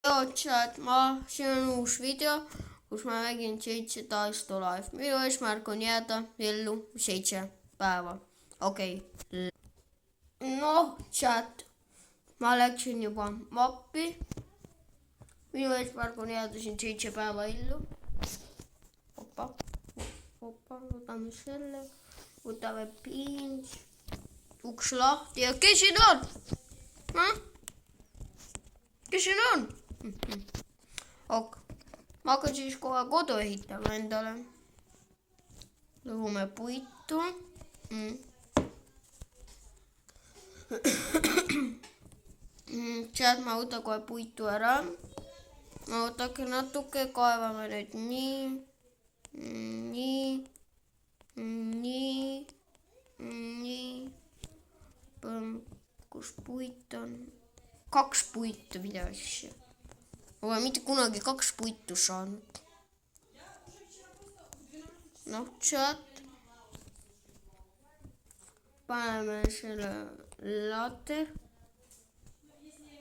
Joo, chat, siin on uus video, kus ma mängin 7 Days to Life. Minu eesmärk on jääda ellu 7 päeva. Okei. Noh, chat, ma läksin juba mappi. Minu eesmärk on jääda siin 7 päeva ellu. Hoppa, võtame selle. Võtame piins. Uks lahti ja kes siin on? Kes siin on? Ok, ma hakkan siis kohe kodu ehitama endale. Lõhume puitu. Sealt ma võtan kohe puitu ära. Ma võtake natuke, kaevame nüüd nii. Kus puit on? 2 puitu, mida asja. Ma olen mitte kunagi 2 puitu saanud. Noh, chat. Paneme selle later.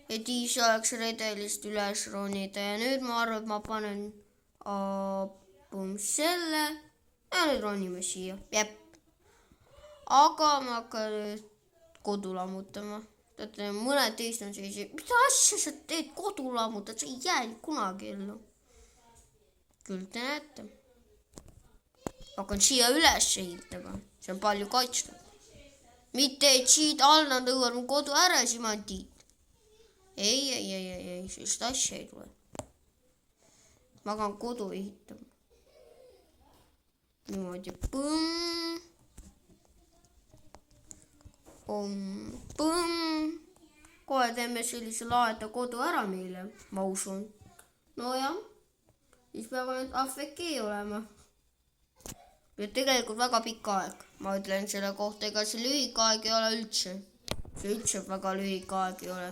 Et siis oleks redelist üles ronida. Ja nüüd ma arvan, et ma panen selle. Ja nüüd ronime siia. Jep. Aga ma hakkan nüüd kodu lammutama. Mõned teist on sellised, mida asja sa teed, kodu lammutad, sa ei jää kunagi ellu. Küll te näete. Hakkan siia üles ehitama, see on palju kaitstud. Mitte, et siit alla nõuan mu kodu ära, siis ma tiid. Ei, sellist asja ei tule. Ma hakkan kodu ehitama. Niimoodi, kohe teeme sellise laeda kodu ära meile, ma usun. No jah, siis peab ainult AFK olema. Ja tegelikult väga pikk aeg, ma ütlen selle kohta, ega see lühike aeg ei ole üldse. See üldse väga lühike aeg ei ole,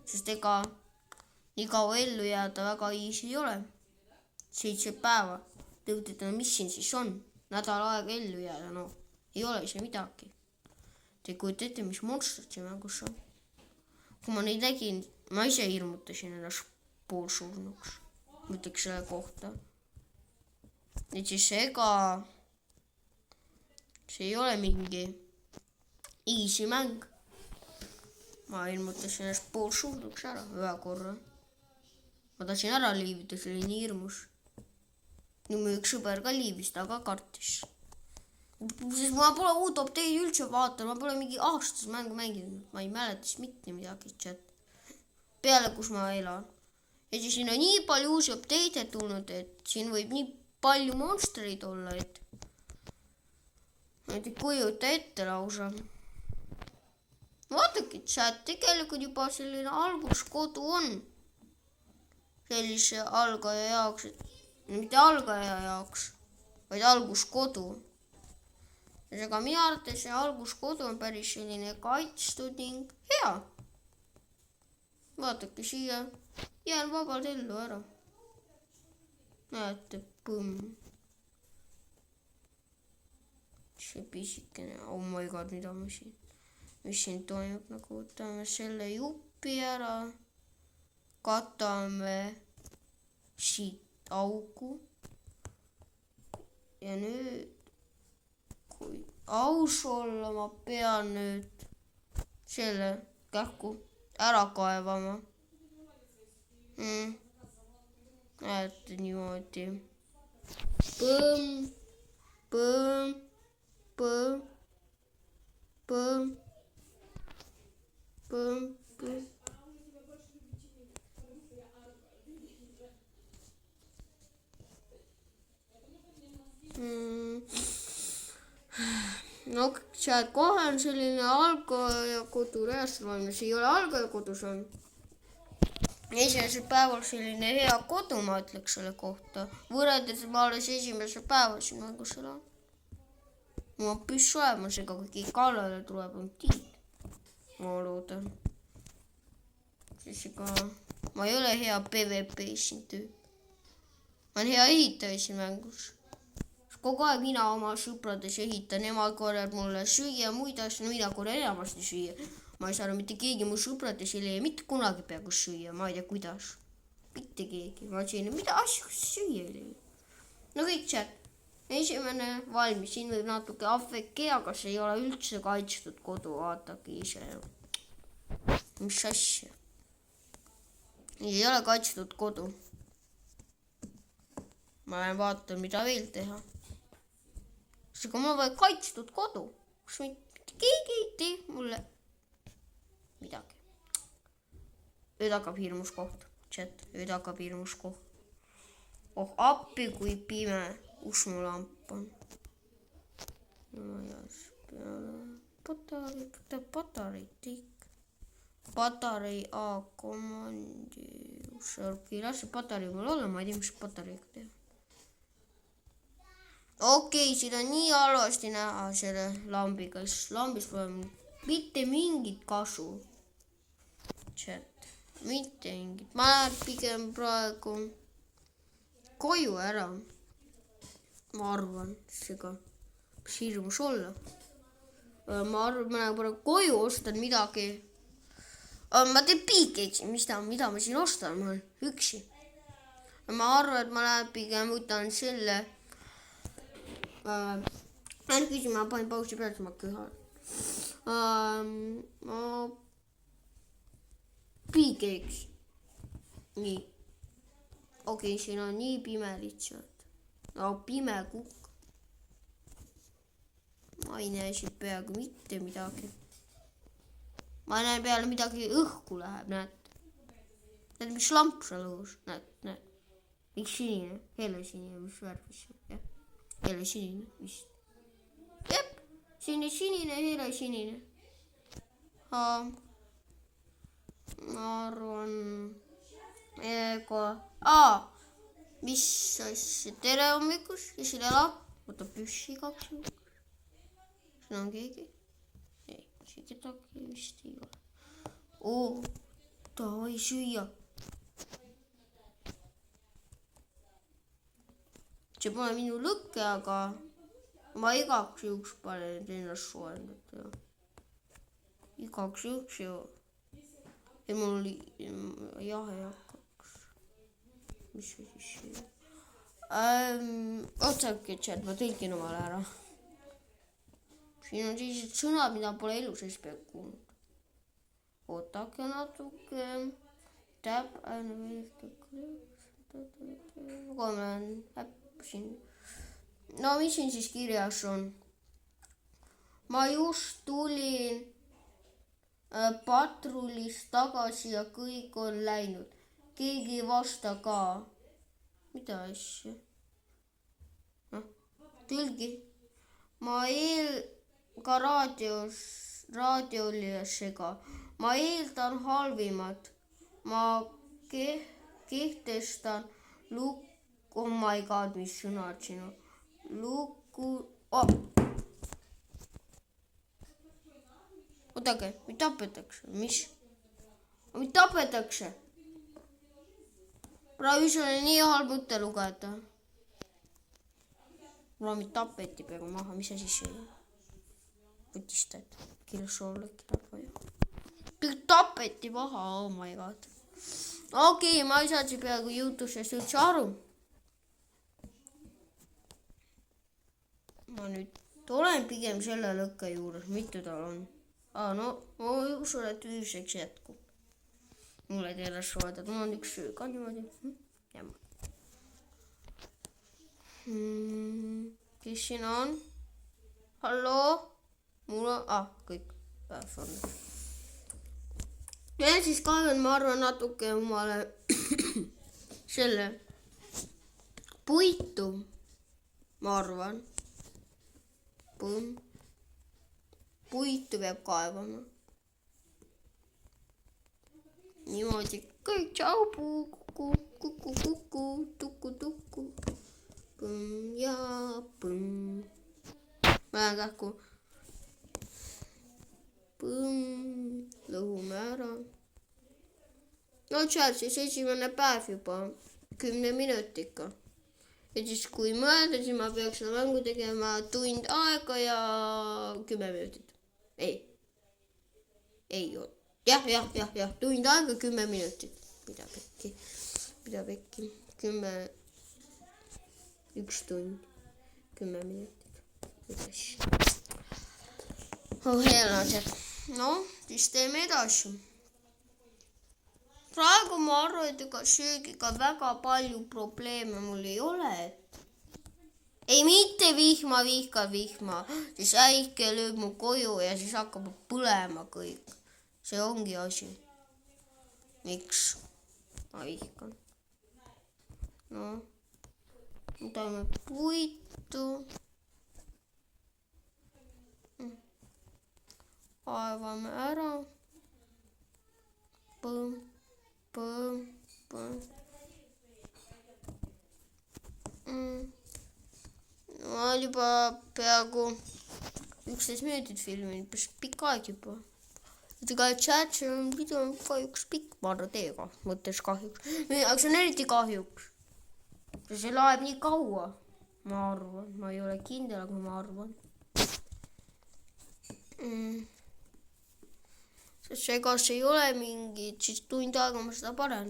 sest ega nii kaua ellu jääda väga easy ei ole. 7 päeva, tõutada, mis siin siis on, nädal aega ellu jääda, no ei ole see midagi. Te kujuta ette, mis monstrid siin mängus on. Kui ma neid nägin, ma ise hirmutasin ennast poolsurnuks. Mõtleks selle kohta. Et siis ega see ei ole mingi easy mäng. Ma hirmutasin ennast poolsurnuks ära ühe korra. Ma tahtsin ära liivida, see oli nii hirmus. Nüüd mu üks sõber ka liivis, ta ka kartis. Sest ma pole uut update'i üldse vaatanud, ma pole mingi aastas mängu mänginud, ma ei mäleta siis mitte midagi, chat. Peale, kus ma elan. Ja siis siin on nii palju uusi update'e tulnud, et siin võib nii palju monsterid olla, et ei kujuta ette lausa. Vaadake, chat, tegelikult juba selline alguskodu on. Sellise algaja jaoks, mitte algaja jaoks, vaid alguskodu. Aga minu arvates see alguskodu on päris selline kaitstud ning hea. Vaadake siia, jään vabalt ellu ära. Näete, See pisikene, oh my god, mida ma siin. Mis siin toimub, nagu võtame selle jupi ära. Katame siit augu. Ja nüüd kui aus olla, ma pean nüüd selle kähku ära kaevama. Näete niimoodi. No, sealt kohe on selline algaja kodu reaalselt, see ei ole algaja kodus on. Esimesel päeval selline hea kodu, ma ütleks selle kohta. Võrreldes ma alles esimesel päeval siin mängus elan. Ma püssu olemas, ega kui kallale tuleb on tiid. Ma loodan. Siis ega ma ei ole hea PvP siin tüüp. Ma olen hea ehitaja siin mängus. Kogu aeg mina oma sõprades ehitan, nemad korjavad mulle süüa, muid asju, mina korjan enamasti süüa. Ma ei saa mitte keegi mu sõprades ei leia mitte kunagi peaaegu süüa, ma ei tea kuidas. mitte keegi. Ma mõtlesin, mida asju süüa oli. No kõik chat. Esimene valmis, siin võib natuke AFK, aga see ei ole üldse kaitstud kodu, vaatagi ise. Mis asja? Ei ole kaitstud kodu. Ma lähen vaatan, mida veel teha. Sest kui mul on kaitstud kodu, kus mitte keegi ei tee mulle midagi. Nüüd hakkab hirmus koht. Chat, nüüd hakkab hirmus koht. Oh, appi kui pime. Kus mu lamp on? Patarei tikk. Patarei A komandi. Las see patarei mul olla, ma ei tea, mis patareiga teha. Okei, siin on nii halvasti näha selle lambiga, sest lambist pole mitte mingit kasu. Chat. Mitte mingit. Ma lähen pigem praegu koju ära. Ma arvan, seega mis hirmus olla. Ma arvan, ma lähen praegu koju, ostan midagi. Ma teen piikeksi, mida ma siin ostan, ma olen üksi. Ma arvan, et ma lähen pigem võtan selle. Lähen küsima, ma panin pausi peale, siis ma köhan. Piikeeks. Nii. Okei, siin on nii pime lihtsalt. No pime kukk. Ma ei näe siit peaaegu mitte midagi. Ma näen peale midagi õhku läheb, näed. Näed, mis lamp seal õhus, näed. Miks sinine, hele sinine, mis värvis. Hele sinine vist. Jep, siin on sinine, hele sinine. Ma arvan, mis asja, tere hommikus, kes siin elab? Võta püssi 2 minutit. Siin on keegi? Ei, siin kedagi vist ei ole. Davai süüa. See pole minu lõkke, aga ma igaks juhuks panen ennast soojendada. Igaks juhuks ju. Ja mul oli jahe hakkaks. Mis see siis see? Otsake chat, ma tõlgin omale ära. Siin on sellised sõnad, mida pole elu sees peab kuulnud. Ootake natuke. Tab, kohe ma olen siin. No mis siin siis kirjas on? Ma just tulin patrulist tagasi ja kõik on läinud. Keegi ei vasta ka. Mida asja? Tõlgi. Ma ka raadiolisega. Ma eeldan halvimat. Ma kehtestan oh my god, mis sõnad siin on. Oodake, mind tapetakse. Mis? Mind tapetakse. Praegu see oli nii halb mõte lugeda. Mul mind tapeti peaaegu maha. Mis asi see oli? Võtistad. Kilsooleki tapaju. Kõik tapeti maha. Oh my god. Okei, ma ei saa siin peaaegu jutusest üldse aru. Ma nüüd olen pigem selle lõkke juures. Mitu tal on? No, ma usun, et ühiseks jätkub. Mul ei teele soodad. Mul on üks söö ka niimoodi. Jäma. Kes siin on? Halloo? Mul on... kõik. Päev on. Ja siis kaevan, ma arvan, natuke omale selle puitu. Ma arvan. Puitu peab kaevama. Niimoodi kõik tšau puu, kuku, tuku. Põmm ja põmm. Ma lähen kähku. Põmm, lõhume ära. No tšal, siis esimene päev juba 10 minutiga. Ja siis kui mõelda, siis ma peaks seda mängu tegema tund aega ja 10 minutit. Ei, jah, tund aega 10 minutit. mida pekki. 1 tund, 10 minutit. Head asjad. No, siis teeme edasi. Praegu ma arvan, et ega söögiga väga palju probleeme mul ei ole. Ei, mitte vihma, siis äike lööb mu koju ja siis hakkab põlema kõik. See ongi asi. Miks ma vihkan? No, võtame puitu. Kaevame ära. Põmm, põmm, põmm. Ma olen juba peaaegu 11 minutit filminud, päris pikk aeg juba. Ega chat on video kahjuks pikk, ma arvan teiega, mõttes kahjuks. Aga see on eriti kahjuks. See laeb nii kaua, ma arvan. Ma ei ole kindel, aga ma arvan. Sest segas ei ole mingit, siis tund aega ma seda panen,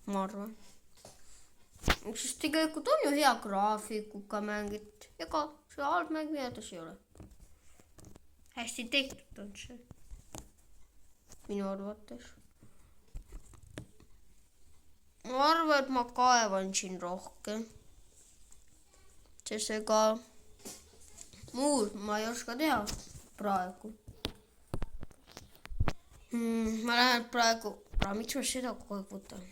ma arvan. Sest tegelikult on ju hea graafikuga mängid. Ega see halb mäng meeldus ei ole. Hästi tehtud on see. Minu arvates. Ma arvan, et ma kaevan siin rohkem. Sest ega muud ma ei oska teha praegu. Ma lähen praegu, miks ma seda kogu aeg võtan?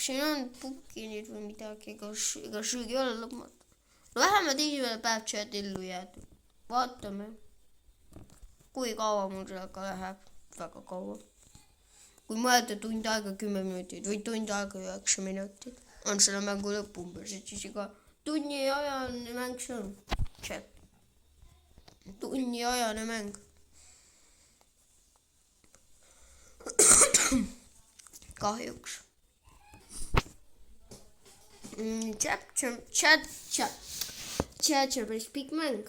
Siin on pukinid või midagi, ega söögi ei ole lõpmatu. Vähemalt esimene päev chat ellu jäädud. Vaatame, kui kaua mul sellega läheb. Väga kaua. Kui mõelda tund aega 10 minutit või tund aega 9 minutit, on selle mängu lõpp umbes, et siis iga tunni ajane mäng see on. Chat. Tunni ajane mäng. Kahjuks. Chat on päris pikk mäng.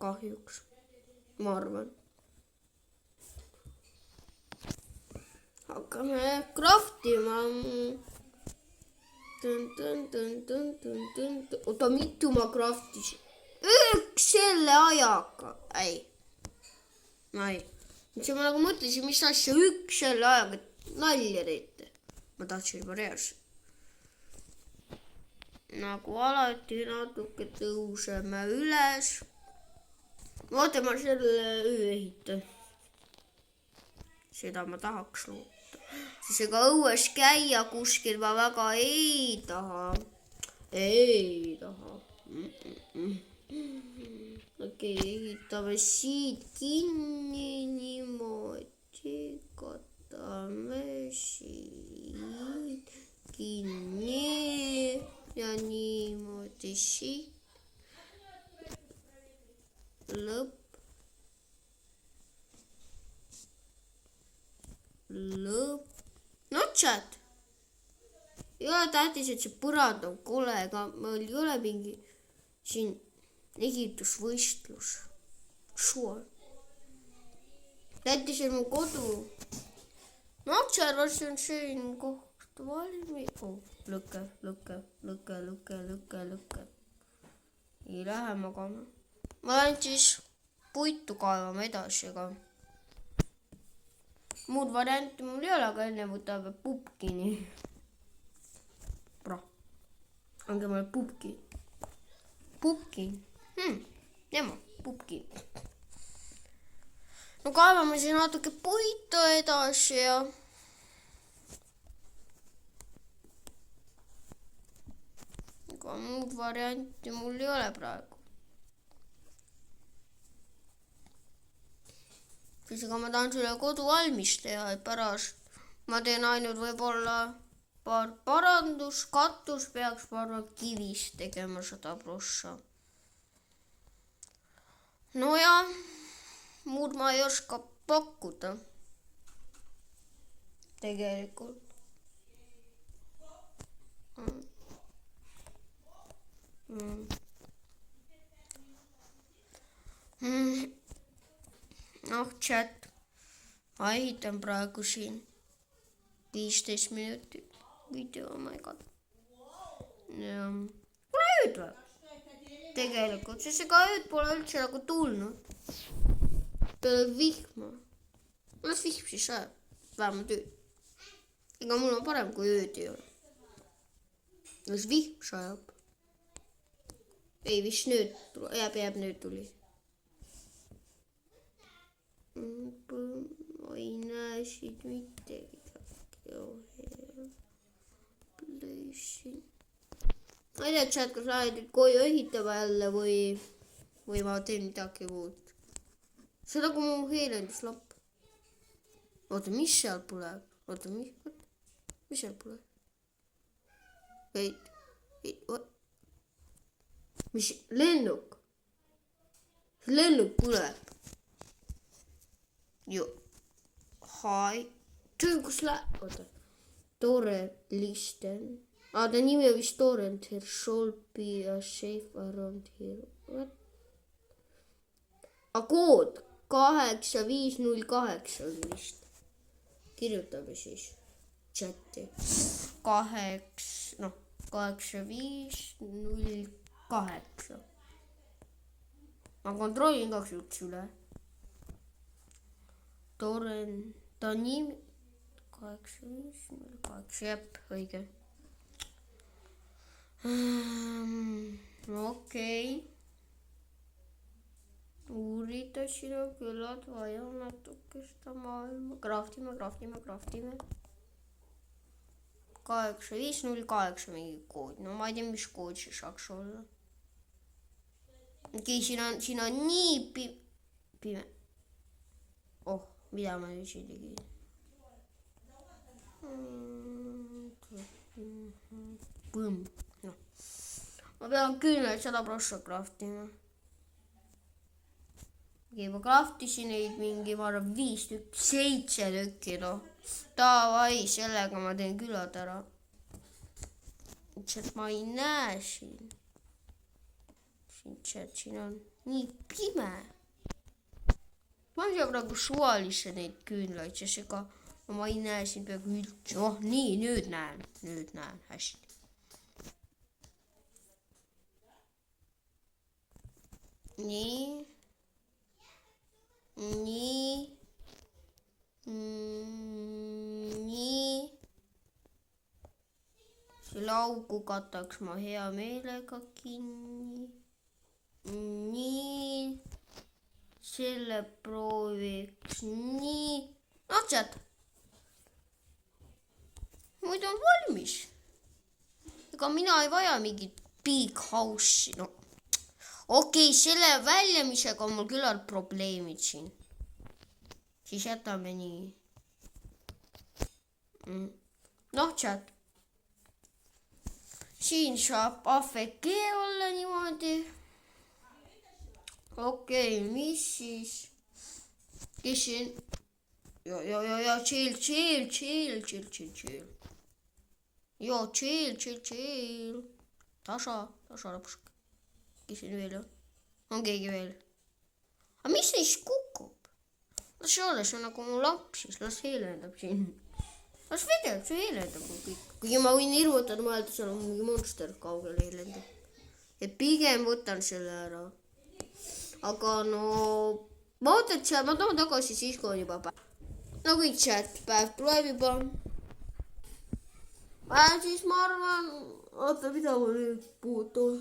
Kahjuks. Ma arvan. Hakkame craftima. Oota, mitu ma craftisin? Üks selle ajaga. Ei. Mis ma nagu mõtlesin, mis asja üks selle ajaga nalja teete. Ma tahtsin juba reaalselt. Nagu alati natuke tõuseme üles. Vaata, ma selle öö ehitan. Seda ma tahaks loota. Siis ega õues käia kuskil ma väga ei taha. Ei taha. Okei, ehitame siit kinni niimoodi. Katame siit kinni. Ja niimoodi siit. Lõpp. No chat. Ei ole tähtis, et see põrand on kole, ega meil ei ole mingi siin ehitusvõistlus. Sure. Tähtis on mu kodu. No chat, varsti on siin koht valmis. Lõkke. Ei lähe magama. Ma lähen siis puitu kaevama edasi, aga muud varianti mul ei ole, aga enne võtame pupkini. Ange mulle pupkin. Pupkin. Nema, pupkin. No kaevame siin natuke puitu edasi ja ega muud varianti mul ei ole praegu. Siis ega ma tahan selle kodu valmis teha, et pärast ma teen ainult võib-olla paar parandus, katus peaks kivist tegema 100%. No ja muud ma ei oska pakkuda. Tegelikult. Noh, chat. ma ehitan praegu siin 15 minutit video, oh my god. Ja pole ööd või? Tegelikult, sest ega ööd pole üldse nagu tulnud. Peale vihma. Las vihm siis sajab, vähemalt ööd. Ega mul on parem, kui ööd ei ole. Las vihm sajab. Ei, vist nüüd, jääb nüüd tuli. Ma ei näe siit mitte midagi. Ma ei tea, et sa kas lähed koju ehitama jälle või ma teen midagi muud. See on nagu mu heelenduslamp. Oota, mis seal põleb? Oota, mis seal põleb? Mis lennuk? Lennuk põleb. Jo. Hai. See on kus läheb? Oota. Torrent-listen. Ta nimi on vist Torrent. Here should be a safe around here. What? A kood 8508 on vist. Kirjutame siis chati. 8508. Ma kontrollin kaks juts üle. Torrent, ta nimi 8508, jep, õige. Okei. Uurida sinu küllad vaja natuke seda maailma. Kraftime. 8508 mingi kood. No ma ei tea, mis kood see saaks olla. Okei, siin on nii pime. Oh, mida ma nüüd siin tegin? Põmm. No. Ma pean küünlaid 100% kraftima. Okei, ma kraftisin neid mingi, ma arvan, 5 tükki, 7 tükki, noh. Davai, sellega ma teen külad ära. Lihtsalt ma ei näe siin. Siin on nii pime. Ma ei saa praegu suvalisse neid küünlaid, sest ega ma ei näe siin peaaegu üldse. Oh, nii, nüüd näen, hästi. Nii. Selle augu kataks ma hea meelega kinni. Nii. Selle prooviks nii. Otsad. Muidu on valmis. Ega mina ei vaja mingit big house'i. No. Okei, selle väljamisega on mul küll probleemid siin. Siis jätame nii. Noh, chat. Siin saab AFK olla niimoodi. Okei, mis siis? Kes siin? Ja, chill. Jo, chill. Tasa lõpuks. Kes siin veel on? On keegi veel? Aga mis neist kukub? Las see ole, see on nagu mu lamp siis, las heelendab siin. Las vedeb, see heelendab mul kõik. Kuigi ma võin hirmutada mõelda, seal on mingi monster kaugel heelendab. Et pigem võtan selle ära. Aga no, ma võtan seal, ma toon tagasi siis, kui on juba päev. No kõik chat, päev tuleb juba. Siis ma arvan, oota, mida ma nüüd puutun?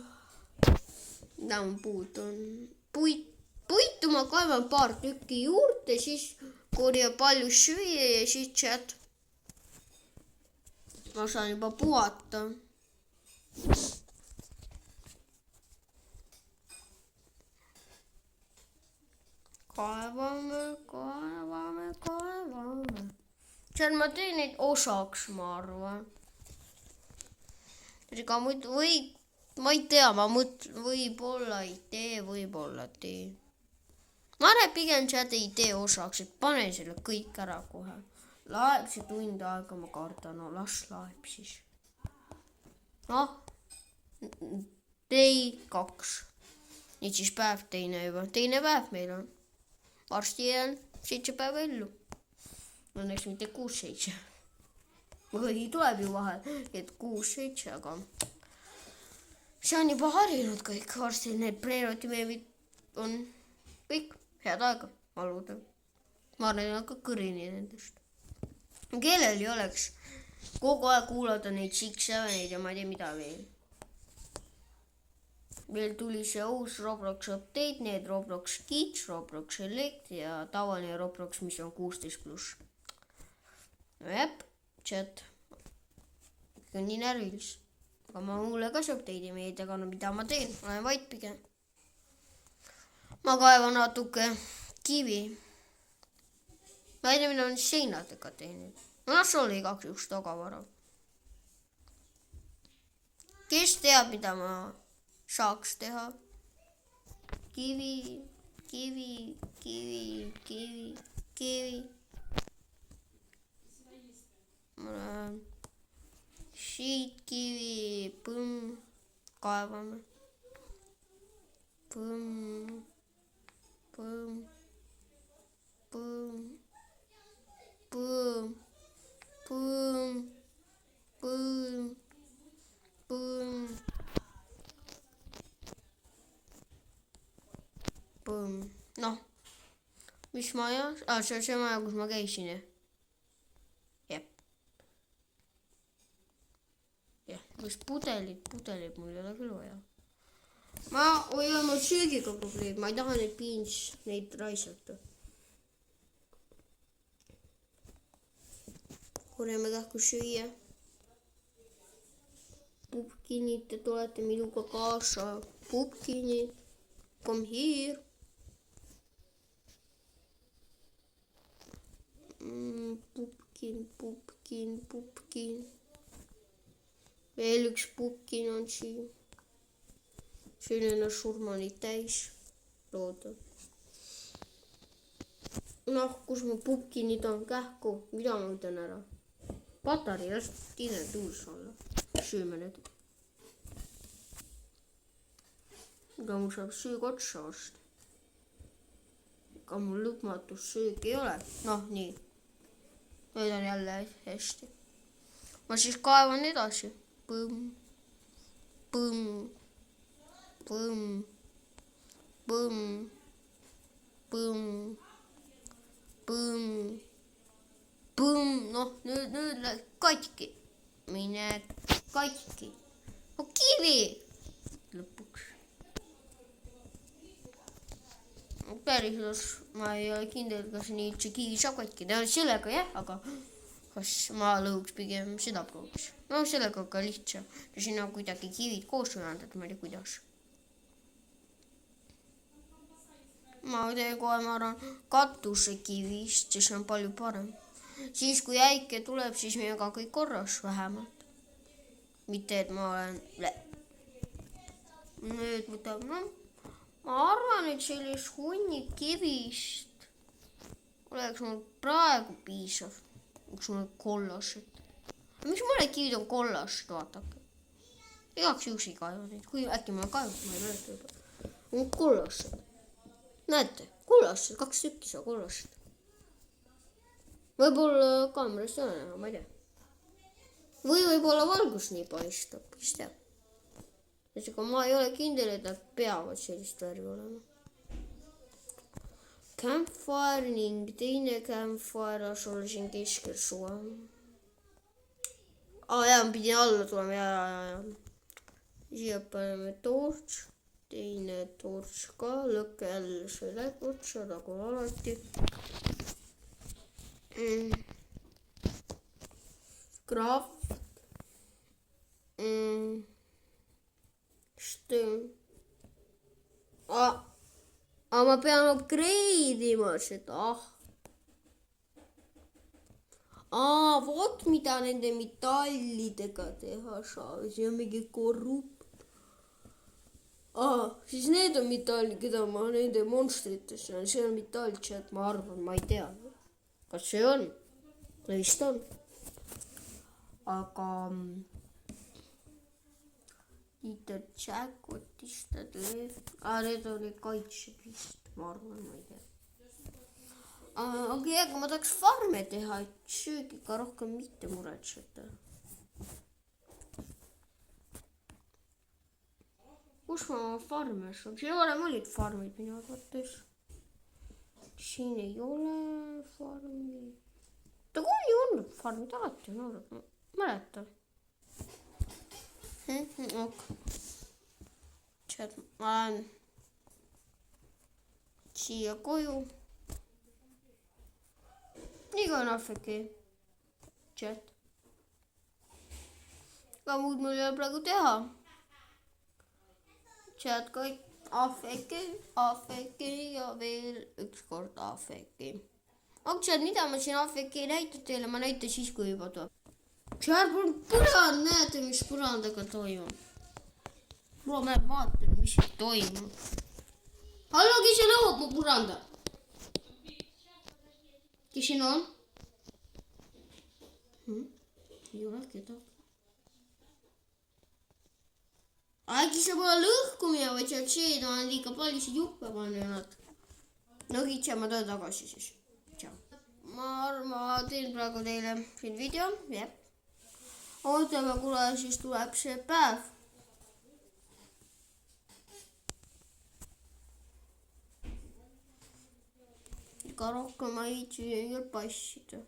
Mida ma puutun? Puitu ma kaevan paar tükki juurde, siis korjan palju süüa ja siis chat. Ma saan juba puhata. Kaevame. Seal ma teen neid osaks, ma arvan. Ega muidu ma ei tea, võib-olla ei tee, võib-olla tee. Ma arvan pigem sealt ei tee osaks, et pane selle kõik ära kohe. Laeb see tund aega, ma kardan, no las laeb siis. Noh, day 2. Nüüd siis päev teine juba. Teine päev meil on. Varsti jään 7 päeva ellu. Õnneks mitte 6-7. Või tuleb ju vahel, et 6-7, aga see on juba harinud kõik. Varsti need preerotimeemid on kõik head aega aluda. Ma arvan, et ka kõrini nendest. Kellel ei oleks kogu aeg kuulata neid 6-7 ja ma ei tea mida veel. Veel tuli see uus Roblox update, need Roblox Kids, Roblox Select ja tavaline Roblox, mis on 16+. No jep, chat. On nii närvilis. Aga mulle ka see update'i meeldib, aga no mida ma teen? Olen vait pigem. Ma kaevan natuke kivi. Ma ei tea, mida on seinadega teinud. No see oli igaks juhuks tagavara. Kes teab, mida ma saaks teha? Kivi. Ma lähen siit kivi, põmm, kaevame. Põmm. Noh, mis maja? See on see maja, kus ma käisin, jah? Jep. Jah, kus pudelid mul ei ole küll vaja. Ma hoian oma söögiga probleem, ma ei taha neid raisata. Korjame kähku süüa. Pupkinid, te tulete minuga kaasa. Pupkinid, come here. Pupkin. Veel üks pupkin on siin. Selline surmani täis. Looda. Noh, kus mu pupkinid on kähku? Mida ma ütlen ära? Patari, las tiine tuus olla. Süüme need. Ega mul saab söög otsa vast. Ega mul lõpmatus söög ei ole. Noh, nii. Nüüd on jälle hästi. Ma siis kaevan edasi. Põmm. Noh, nüüd läheb katki. Mine katki. No kivi! Lõpuks. Päriselt ma ei ole kindel, kas nii see kivi saab katki. Sellega jah, aga kas ma lõhuks pigem seda prooviks. No sellega ka lihtsam. Siin on kuidagi kivid koos ühendatud, ma ei tea kuidas. Ma teen kohe, ma arvan, katusekivist, siis on palju parem. Siis kui äike tuleb, siis meil on kõik korras vähemalt. Mitte, et ma olen... Nüüd võtab, ma arvan, et sellist hunnik kivist oleks mul praegu piisav. Üks mul kollased. Miks mulle kivid on kollased, vaatake. Igaks juhuks ei kaeva neid. Kui äkki ma kaevan, ma ei mäleta juba. On kollased. Näete, kollased, 2 tükki saa kollased. Võib-olla kaamerast ei ole näha, ma ei tea. Või võib-olla valgus nii paistab, kes teab. Aga ma ei ole kindel, et nad peavad sellist värvi olema. Campfire ning teine campfire asul siin keskel suva. Jaa, ma pidin alla tulema, jaa. Siia paneme torch, teine torch ka, lõkke jälle see läheb otsa, nagu alati. Craft. Aga ma pean upgrade ima seda. Vot mida nende metallidega teha saab. See on mingi korrupt. Siis need on metallid, keda ma nende monstritesse on. See on metall, chat, ma arvan, ma ei tea. Kas see on? Vist on. Aga... Peter Jackotist, need olid kaitsed vist, ma arvan, ma ei tea. Aga aga ma tahaks farme teha, et söögiga rohkem mitte muretseda. Kus ma farme saan? Siin varem olid farmid minu arvates. Siin ei ole farmi. Ta kui on farmid, alati on olnud, ma mäletan. Ok. Ma lähen siia koju. Nii ka on AFK. Chat. Ka muud mul ei ole praegu teha. Chat kõik AFK ja veel üks kord AFK. Aga chat, mida ma siin AFK näitan teile, ma näitan siis, kui juba tuleb. Chat, mul põrand, näete, mis põrandaga toimub. Ma vaatan, mis siin toimub. Hallo, kes see nõuab mu põranda? Kes siin on? Ei ole kedagi. Äkki see pole lõhkumine, vaid see on liiga palju siin juppe pannud. No kitsa, ma tulen tagasi siis. Ma teen praegu teile siin video. Ootame, kuule siis tuleb see päev. Ega rohkem ma ei passida.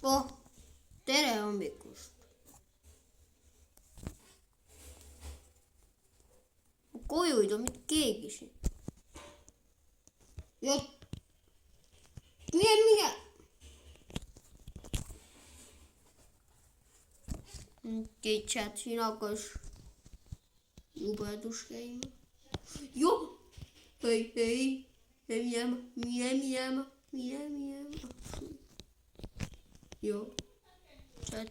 Oh, tere hommikust. Koju ei tule mitte keegi siin. Mine. Chat, siin hakkas jubedus käima. Ei, minema. Chat.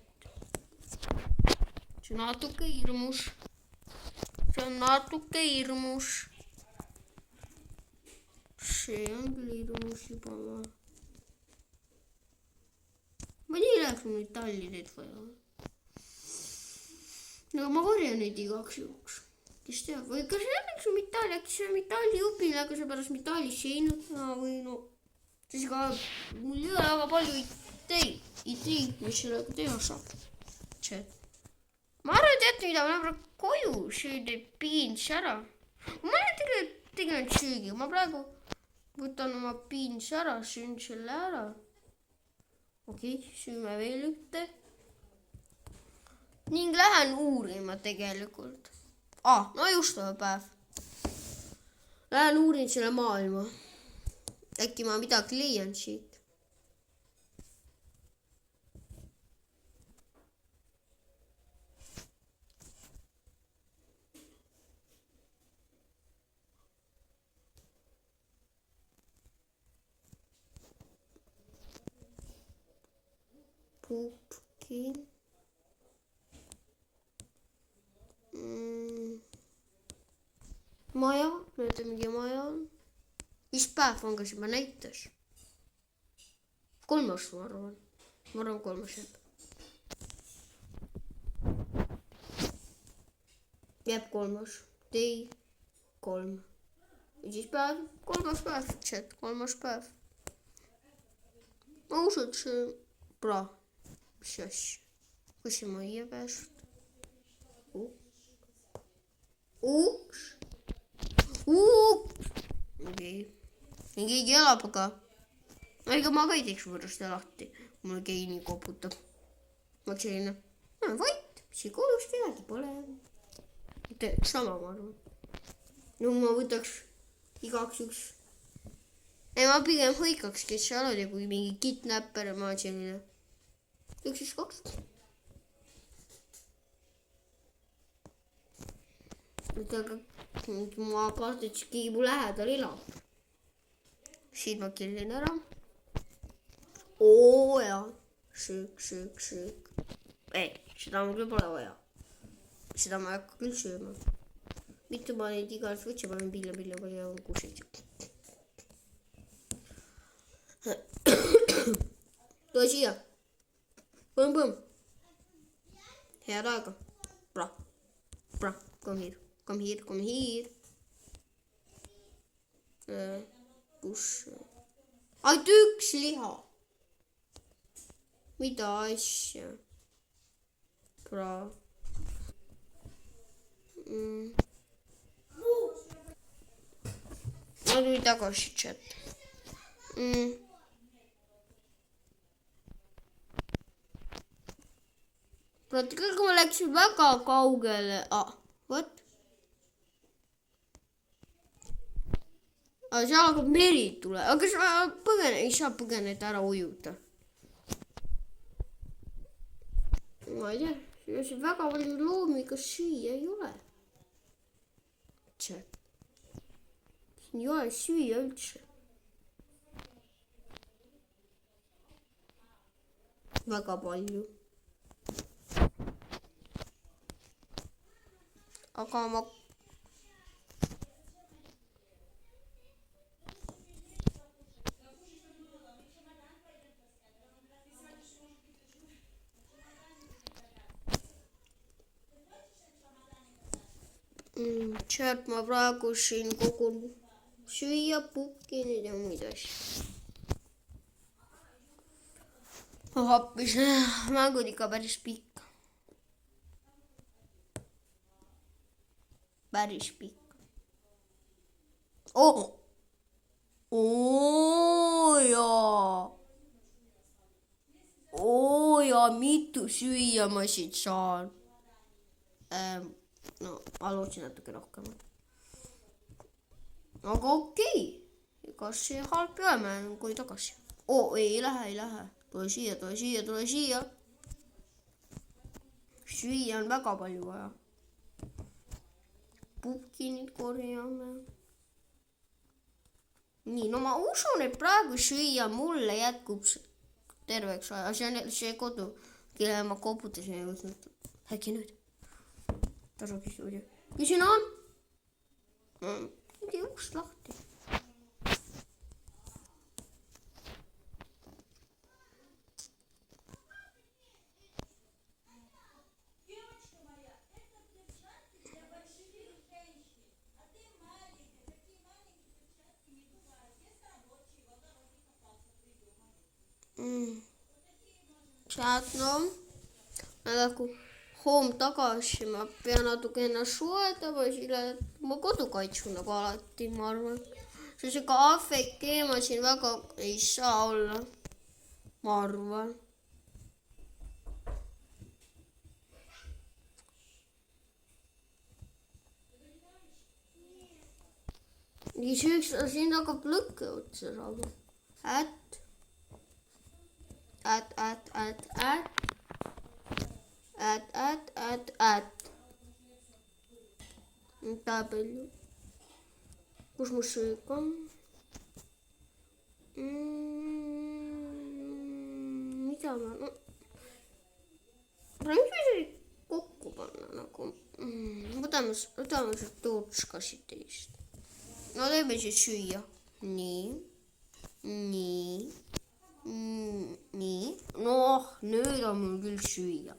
See on natuke hirmus. See on küll hirmus juba. Ma nii läheks mul neid tallideid vaja. No ma korjan neid igaks juhuks. Kes teab, või kas see on üks metalli, äkki see on metallijupil, aga see pärast metalli seinad või no. Siis ka mul ei ole väga palju ideid, mis sellega teha saab. Chat. Ma arvan, et mida ma lähen praegu koju, söön neid piins ära. Ma olen tegelikult söögi, ma praegu võtan oma piins ära, söön selle ära. Okei, süüme veel ühte. Ning lähen uurima tegelikult. No just on päev. Lähen uurin selle maailma. Äkki ma midagi leian siit. Pumpkin. Maja, näete mingi maja on. Mis päev on, kas juba näitas? 3. ma arvan. Ma arvan 3. jääb. Jääb 3. Tei 3. Ja siis päev, 3. päev, chat, 3. päev. Ma usun, et see mis asja? Kus see majja pääsed? Uks. Okei. Keegi elab, aga ega ma ka ei teeks võõrast lahti. Mul keegi nii koputab. Ma selline, vait, mis ei kodus kedagi pole. Sama ma arvan. No ma võtaks igaks üks. Ei, ma pigem hõikaks, kes seal oli, kui mingi kidnapper, ma selline. 1, 2. Aga ma kardan, et keegi mu lähedal elab. Siin ma killin ära. Jaa. Söök. Ei, seda mul küll pole vaja. seda ma ei hakka küll sööma. Mitu ma neid igast võtsi panen pilja palju kuusid. Tule siia. Põmm. Head aega. Bra. Come here. Kus? Ainult üks liha. Mida asja? Bra. Ma tulin tagasi chat. Praktiliselt ma läksin väga kaugele. Vot. Aga seal hakkab meri tule. Aga kas ma ei saa põgeneda ära ujuda? Ma ei tea. Siin väga palju loomi, kas süüa ei ole? Siin ei ole süüa üldse. Väga palju. Aga ma... Chat, ma praegu siin kogun süüa, puhkinid ja muid asju. Hoppis, mängud ikka päris pikk. Päris pikk. Ja mitu süüa ma siit saan. No, ma lootsin natuke rohkem. Aga okei. Kas see halb ei ole, ma lähen kohe tagasi. Ei lähe. Tule siia. Süüa on väga palju vaja. Puhkinid korjame. Nii, no ma usun, et praegu süüa mulle jätkub terveks aja. See kodu, kelle ma koputasin ja jõudnud. Äkki nüüd? Tasakis juurde. Ja siin on? Tegi uks lahti. Chat, no. Nagu hoom tagasi ma pean natuke ennast soetama, sillä ma kodu kaitsun nagu alati, ma arvan. See ka AFK ma siin väga ei saa olla, ma arvan. Nii sööks siin hakkab lõkke otsa saama. Mitä palju? Kus mu söök on? Mida ma... Mis me see kokku panna nagu? Võtame see tootskasid teist. No teeme siis süüa. Nii. Noh, nüüd on mul küll süüa.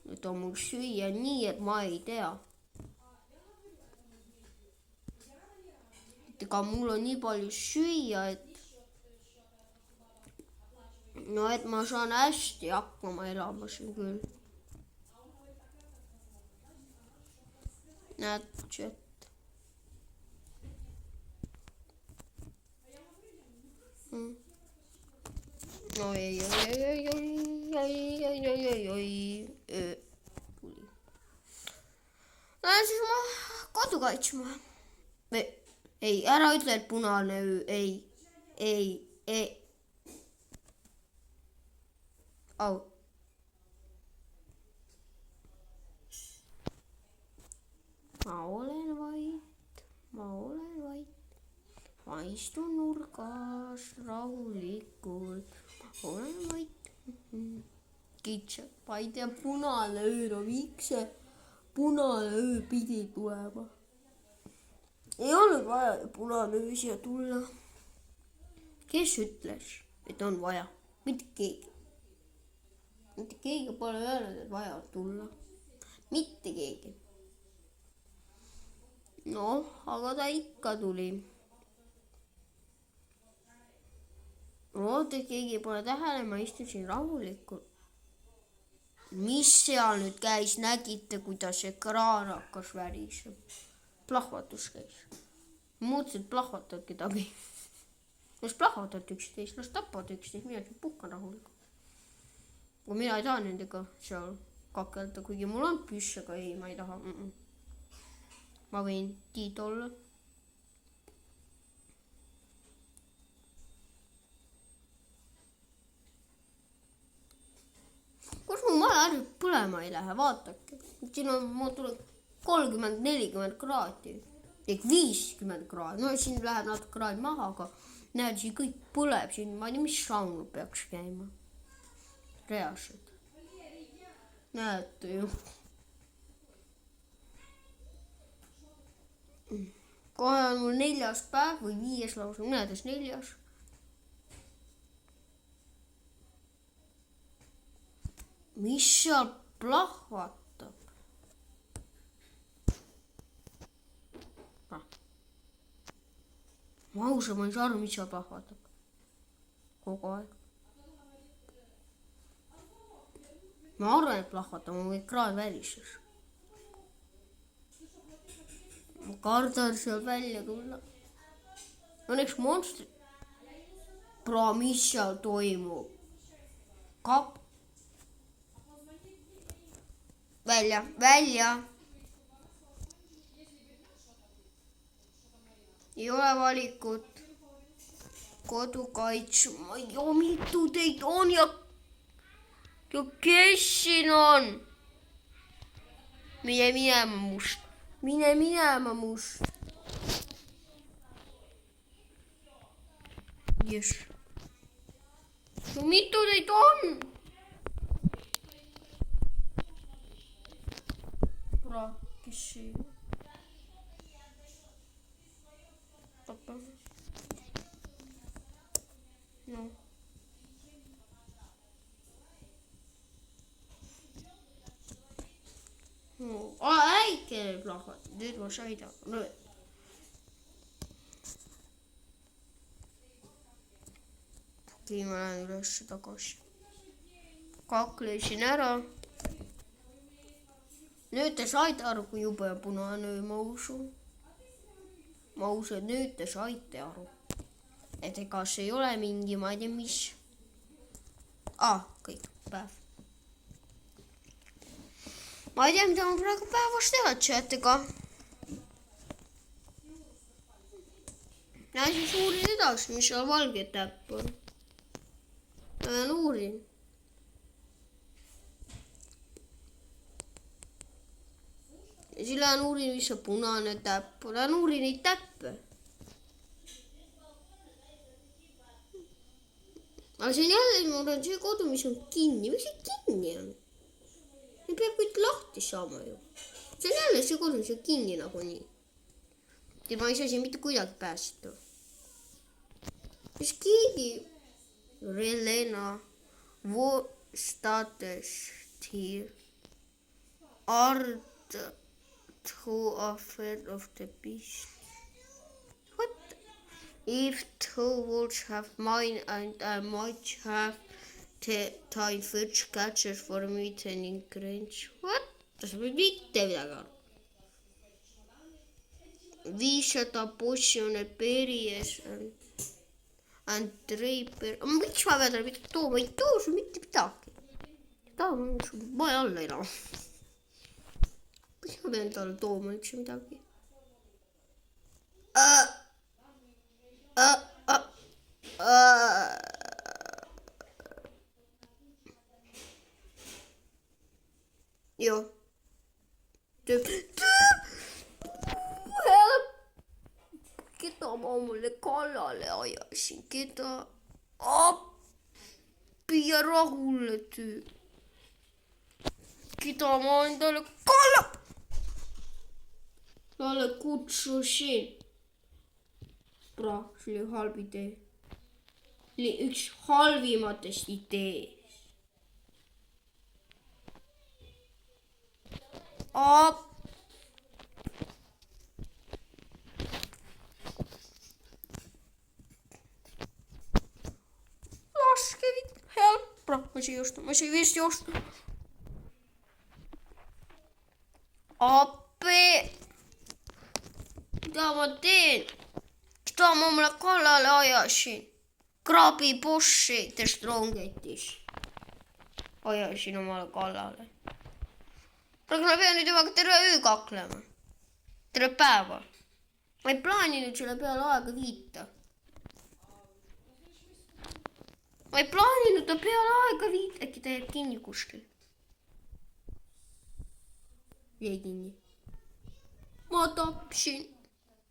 Nüüd on mul süüa nii, et ma ei tea. Ega mul on nii palju süüa, et... No, et ma saan hästi hakkama elama siin küll. Näed, chat. Oi. Lähen siis oma kodu kaitsma. Ei, ära ütle, et punane öö. Ei. Au. Ma olen vait. Ma istun nurgas rahulikult. Ma olen vait. Kitsed, ma ei tea, punane öö, no miks see punane öö pidi tulema. ei olnud vaja punane öö siia tulla. kes ütles, et on vaja? mitte keegi. mitte keegi pole öelnud, et vaja tulla. mitte keegi. noh, aga ta ikka tuli. loodad, et keegi pole tähele, ma istun siin rahulikult. mis seal nüüd käis, nägite, kuidas see kraan hakkas värisema? plahvatus käis. mõtlesin, et plahvatavad kedagi. las plahvatavad üksteist, las tapavad üksteist, mina siin puhkan rahulikult. aga mina ei taha nendega seal kakelda, kuigi mul on püss, aga ei, ma ei taha. ma võin Tiit olla. kus mu maja ära põlema ei lähe, vaadake. siin on, mul tuleb 30-40 kraadi. ehk 50 kraadi. no siin läheb natuke kraad maha, aga näed, siin kõik põleb. siin ma ei tea, mis saun peaks käima. reaalselt. näete ju. kohe on mul 4. päev või 5. lausa. näedes 4. mis seal plahvatab? ma ausalt, ma ei saa aru, mis seal plahvatab. kogu aeg. ma arvan, et plahvatab, ma võin kraan värises. ma kardan seal välja tulla. õnneks monstrid. mis seal toimub? välja. ei ole valikut. kodukaits, ma ei tea, mitu teid on ja kes siin on? mine minema, must. mine minema, must. jess. no mitu teid on? kes see? no. äike plahvatab, nüüd ma sõidan. okei, ma lähen üles tagasi. kaklesin ära. nüüd te saite aru, kui jube punane öö, ma usun. ma usun, et nüüd te saite aru. et ega see ei ole mingi, ma ei tea, mis. kõik, päev. ma ei tea, mida ma praegu päevas teha chat'iga. lähen siis uurin edasi, mis seal valge täpp on. Lähen uurin. ja siis lähen uurin, mis on punane täpp. Lähen uurin neid täppe. aga see on jälle, mul on see kodu, mis on kinni. miks see kinni on? Need peab kõik lahti saama ju. see on jälle see kodu, mis on kinni nagunii. ja ma ei saa siin mitte kuidagi päästa. mis keegi... Relena, wo statest hier? Art two affair of the beast. What? If two wolves have mine and I might have the time first catcher for meeting in range. What? Das võib mitte midagi aru. 500 potion berries and draper. miks ma pean talle midagi tooma? ei too sul mitte midagi. ta on sul maja alla enam. miks ma pean talle tooma üldse midagi? joo. keda ma mulle kallale ajasin, keda appi ja rahule töö. keda ma endale kallale. talle kutsusin. See oli halb idee. See oli üks halvimatest ideest. Laske vitt. Help. Ma ei vist joosta. Appi. Mida ma teen? Keda ma mulle kallale ajasin? Krabibossi The Strongetis. Ajasin omale kallale. Praegu ma pean nüüd juba terve öö kaklema. Terve päeva. Ma ei plaaninud selle peale aega viita. Äkki ta jääb kinni kuskil. Jäi kinni. Ma tapsin.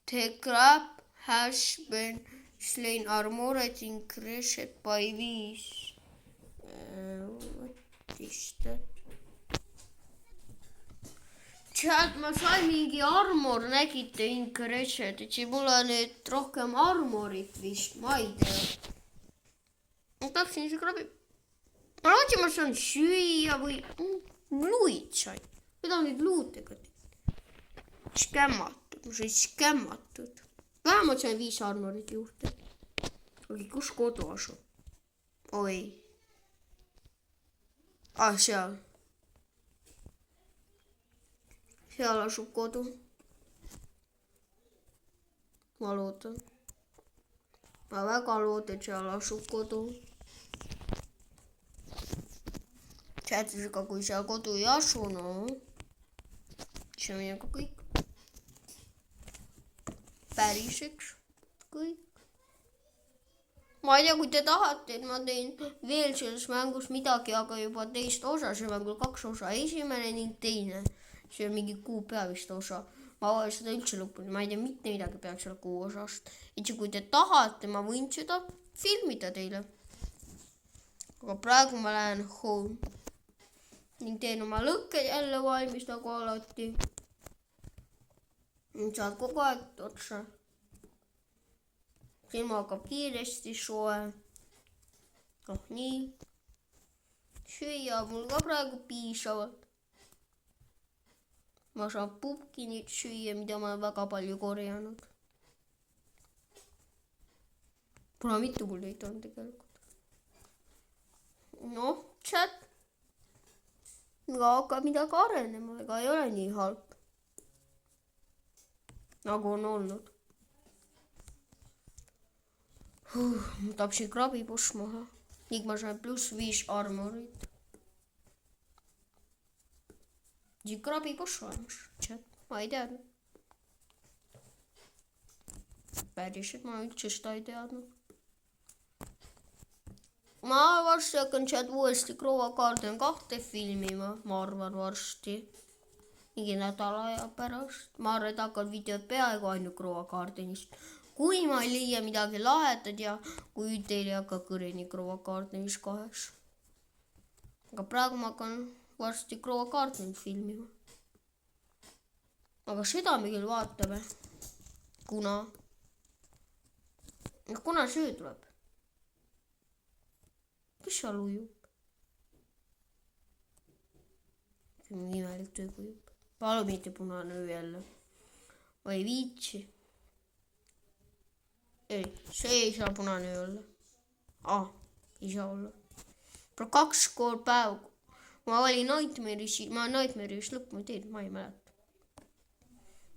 The crab has been slain armored increased by 5. What is that? Sealt ma sain mingi armor, nägite increased, et siin mul on nüüd rohkem armorit vist, ma ei tea. Ma tapsin see krabi. Ma lootsin, ma saan süüa või luid sain. Mida on nüüd luutega? Skämmatud, ma sain skämmatud. Vähemalt sain 5 armorit juurde. Ogi, kus kodu asub? Oi. Seal. Seal asub kodu. Ma loodan. Ma väga loodan, et seal asub kodu. Seadusega, kui seal kodu ei asu, no. See on minuga kõik. Päriseks kõik. Ma ei tea, kui te tahate, et ma teen veel selles mängus midagi, aga juba teist osa, see mängul 2 osa, esimene ning teine. See on mingi 6 peavist osa. Ma olen seda üldse lõpuni, ma ei tea mitte midagi peaks selle 6 osast. Et kui te tahate, ma võin seda filmida teile. Aga praegu ma lähen home. Ning teen oma lõkked jälle valmis nagu alati. Nüüd saad kogu aeg otsa. Silma hakkab kiiresti soe. Nii. Süüa mul ka praegu piisavalt. Ma saan pumpkinit süüa, mida ma olen väga palju korjanud. Pole mitu mul neid on tegelikult. Noh, chat. Aga hakkab midagi arenema, ega ei ole nii halb. Nagu on olnud. Ma tapsin krabiboss maha. Ning ma sain +5 armorit. Siin krabiboss olemas. Ma ei teadnud. Päriselt ma üldse seda ei teadnud. Ma varsti hakkan sealt uuesti Grow a Garden 2 filmima. Ma arvan varsti. Mingi nädala aja pärast. Ma arvan, et hakkad videod peaaegu ainult Grow a Gardenist. Kui ma ei leia midagi lahetad ja kui teil ei hakka kõrini Grow a Gardenis 2. Aga praegu ma hakkan varsti Grow a Gardenit filmima. Aga seda me küll vaatame. Kuna söö tuleb. Kes seal ujub? Imelik töö kujub. Palun mitte punane öö jälle. Ma ei viitsi. Ei, see ei saa punane öö olla. Ei saa olla. 2 kord päev. Ma olin Nightmare'is, ma Nightmare'is lõppu teen, ma ei mäleta.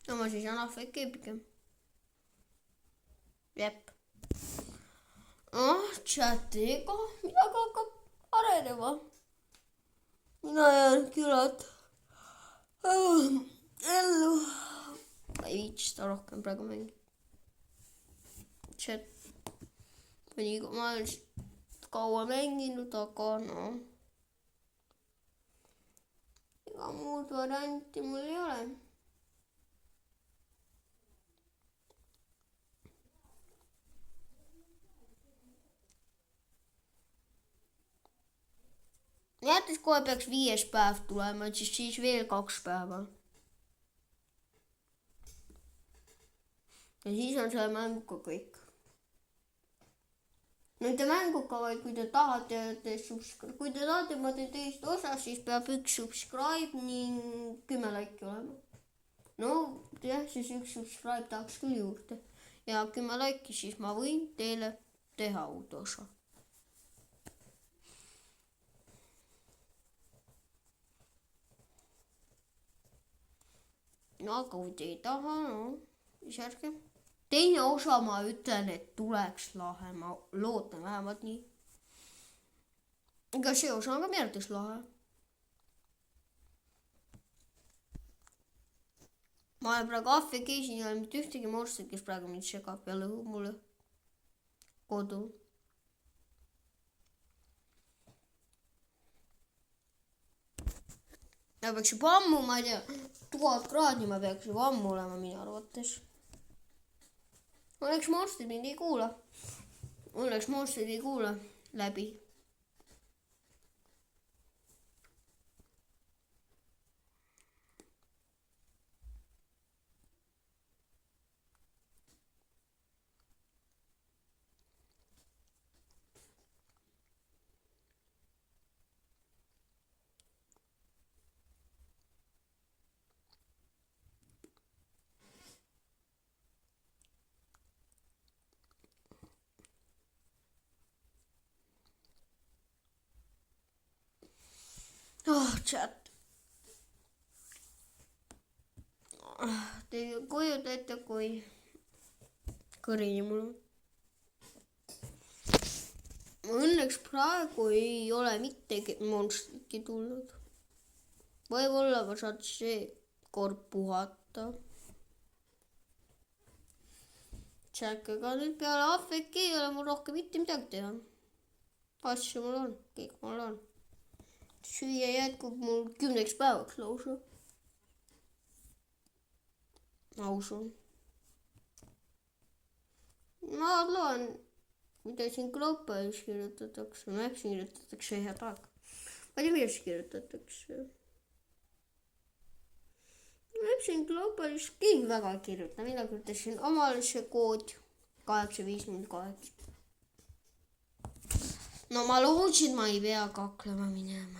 No ma siis on ahveke pigem. Jep. Chatiga midagi hakkab arenema. Mina jään külad ellu. Ma ei viitsi seda rohkem praegu mängida. Chat. Ma olen kaua mänginud, aga no. Ega muud varianti mul ei ole. Jättes kohe peaks 5. päev tulema, siis veel 2 päeva. ja siis on selle mänguga kõik. Mitte mänguga, vaid kui te tahate, kui te tahate, ma teen teist osa, siis peab 1 subscribe ning 10 laiki olema. No jah, siis 1 subscribe tahaks küll juurde ja 10 laiki, siis ma võin teile teha uut osa. No aga kui te ei taha, no siis ärge. Teine osa ma ütlen, et tuleks lahe, ma loodan vähemalt nii. Ega see osa on ka meeldes lahe. Ma olen praegu AFK, siin ei ole mitte ühtegi monstrit, kes praegu mind segab ja lõhub mulle kodu. Ja peaks juba ammu, ma ei tea, 1000 kraadi ma peaks juba ammu olema minu arvates. Õnneks monstrid mind ei kuula. Õnneks monstrid ei kuula läbi. Oh, chat. Te kujutate, kui kõrini mul on. Õnneks praegu ei ole mitte monstritki tulnud. Võib-olla ma saad seekord puhata. Tšäk, aga nüüd peale AFK ei ole mul rohkem mitte midagi teha. Asju mul on, kõik mul on. Süüa jätkub mul 10 päevaks lausa. Ma usun. Ma loen, mida siin Globaalis kirjutatakse. Mapsin kirjutatakse head aeg. Ma ei tea, mida siin kirjutatakse. Mapsin Globaalis keegi väga ei kirjuta. Mina kirjutasin omale see kood 8508. No ma lootsin, ma ei pea kaklema minema.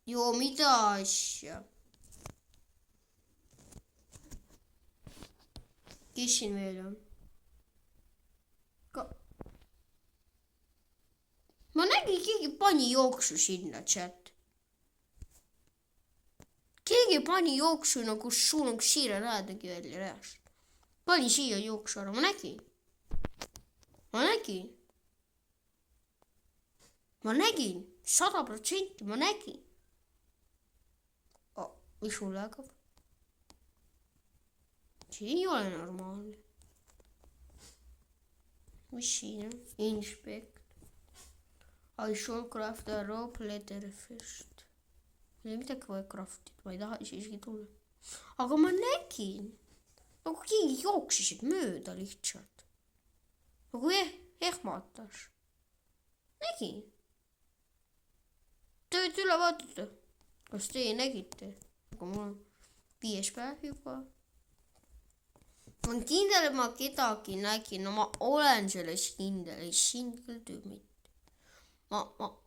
Joo, mitä asja? Kes siin veel on? Ma nägin, keegi pani jooksu sinna, chat. Keegi pani jooksu, nagu sul on siire lähedagi välja reast. Pani siia jooksu ära, ma nägin. Ma nägin, 100% ma nägin. Mis sul hakkab? See ei ole normaalne. Mis siin on? Inspect. I should craft a rope letter first. Ei midagi vaja craftida, ma ei taha isegi tulla. Aga ma nägin. Nagu keegi jooksisid mööda lihtsalt. Nagu ehmatas. Nägin. Te võite üle vaadata. Kas teie nägite? Aga mul on 5 päev juba. Ma olen kindel, et ma kedagi nägin. No ma olen selles kindel. Ei sind küll tüümit. Ma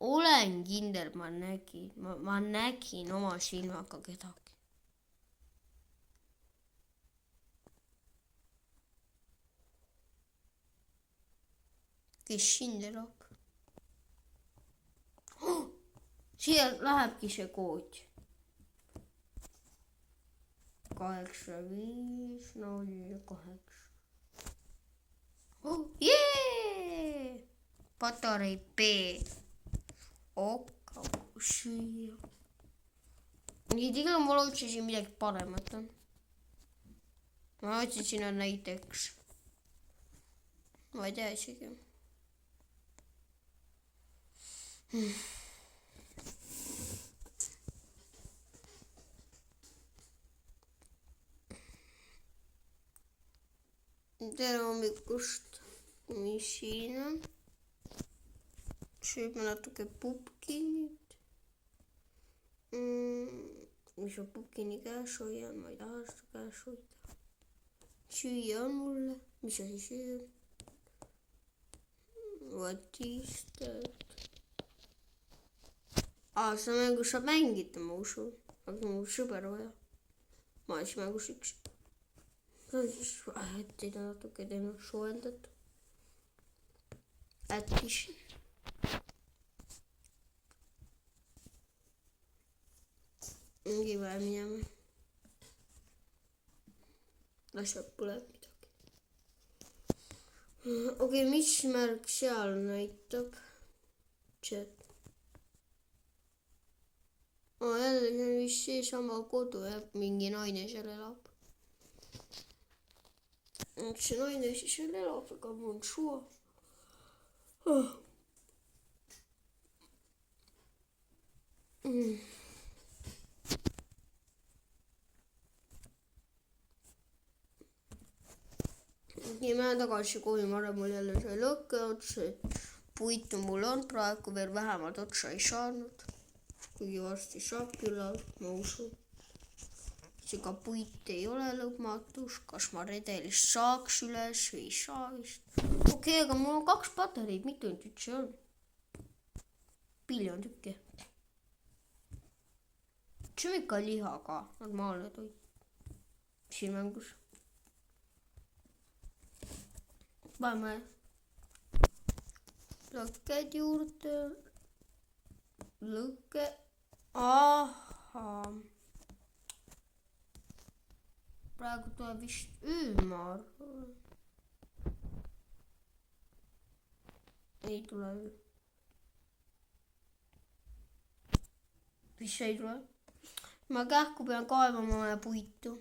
olen kindel, ma nägin. Ma nägin oma silmaga kedagi. Kes sind elab? Oh! Siia lähebki see kood. 8508. Oh, jee! Patarei B. Okka, süüa. Nii tigel mul otsisin midagi paremat on. Ma otsisin on näiteks. Ma ei tea isegi. Tere hommikust, mis siin on? Sööme natuke pupkinit. mis ma pukini käes hoian, ma ei taha seda käes hoida. Süüa on mulle, mis asi sööb? What is that? See mängus saab mängida, ma usun. Aga mul sõber vaja. Ma olen siis mängus üks. See on siis ättida natuke teine soojendatud. Ättis. Mingi päev minema. Asjad põleb midagi. Okei, mis märk seal näitab? Chat. Jälle see on vist seesama kodu ja mingi naine seal elab. See naine siis seal elab, aga mul on suva. Nii ma lähen tagasi kooli, ma arvan, mul jälle sai lõkke otsa, et puitu mul on praegu veel vähemalt otsa ei saanud. Kuigi varsti saab küllal, ma usun. Seega puit ei ole lõpmatus, kas ma redelist saaks üles või ei saa vist. Okei, aga mul on 2 patareid, mitu nüüd üldse on? Piljon tükki. See on ikka liha ka, normaalne toit. Siin mängus. Paneme lõkked juurde. Lõkke. Ahhaa. Praegu tuleb vist ma arvan. Ei tule. Mis ei tule? Ma kähku pean kaevama puitu.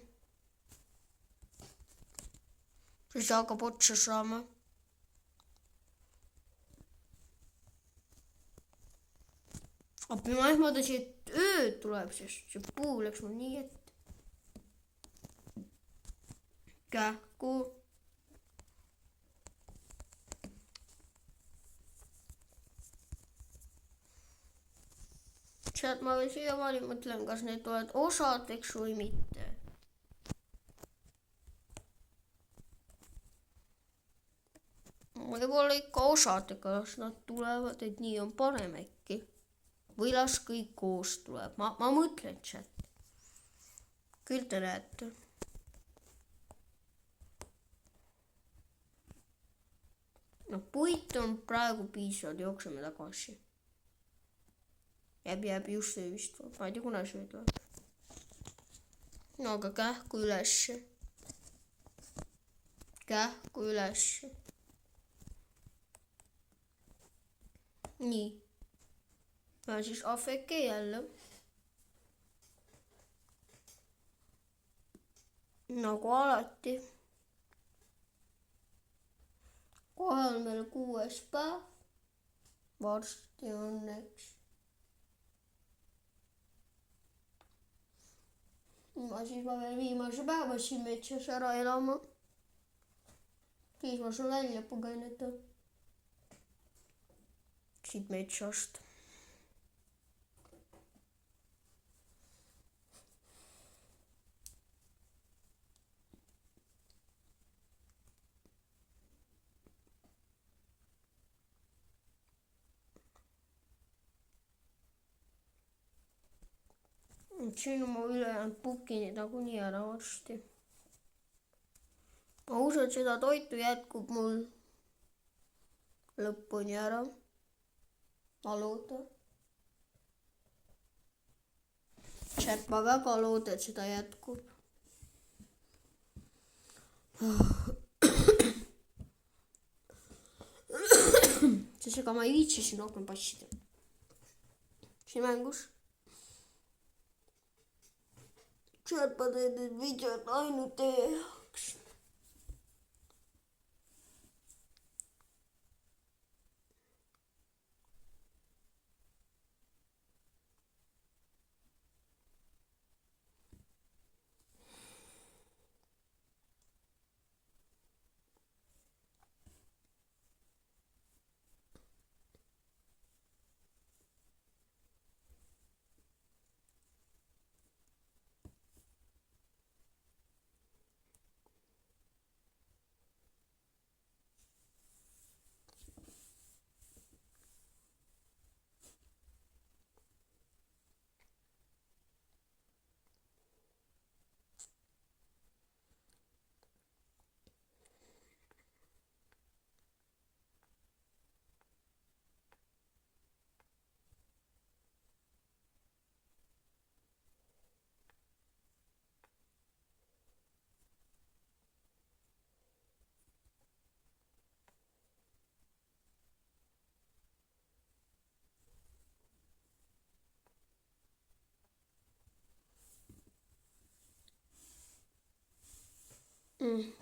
See hakkab otsa saama. Appi ma ehmatasin, et ööd tuleb, sest see puu läks mul nii ette. Kähku. Sealt ma veel siiamaani mõtlen, kas need tulevad osadeks või mitte. Võib-olla ikka osadega, las nad tulevad, et nii on parem äkki. Või las kõik koos tuleb. Ma mõtlen sealt. Küll te näete. No puit on praegu piisavalt, jookseme tagasi. Jääb just see vist. Ma ei tea, kuna see tuleb. No aga kähku ülesse. Kähku ülesse. Nii. Ja siis AFK jälle. Nagu alati. Kohe on meil 6. päev. Varsti õnneks. Siis ma veel viimase päeva siin metsas ära elama. Siis ma saan välja põgeneda. Siit metsast. Siin on ma ülejäänud pukinid nagunii ära varsti. Ma usun, et seda toitu jätkub mul lõpuni ära. Ma loodan. Ma väga loodan, et seda jätkub. Sest ega ma ei viitsi siin rohkem passida. Siin mängus. Sealt ma teen need videod ainult teie jaoks.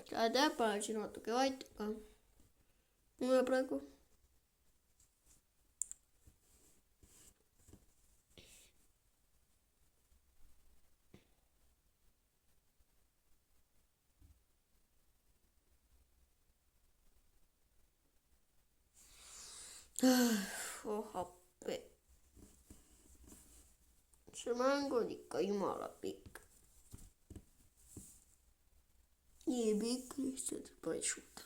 tead, panen siin natuke vait ka. Mulle praegu. Appi. See mäng on ikka jumala pikk. Nii pikk lihtsalt, et ma ei suuda.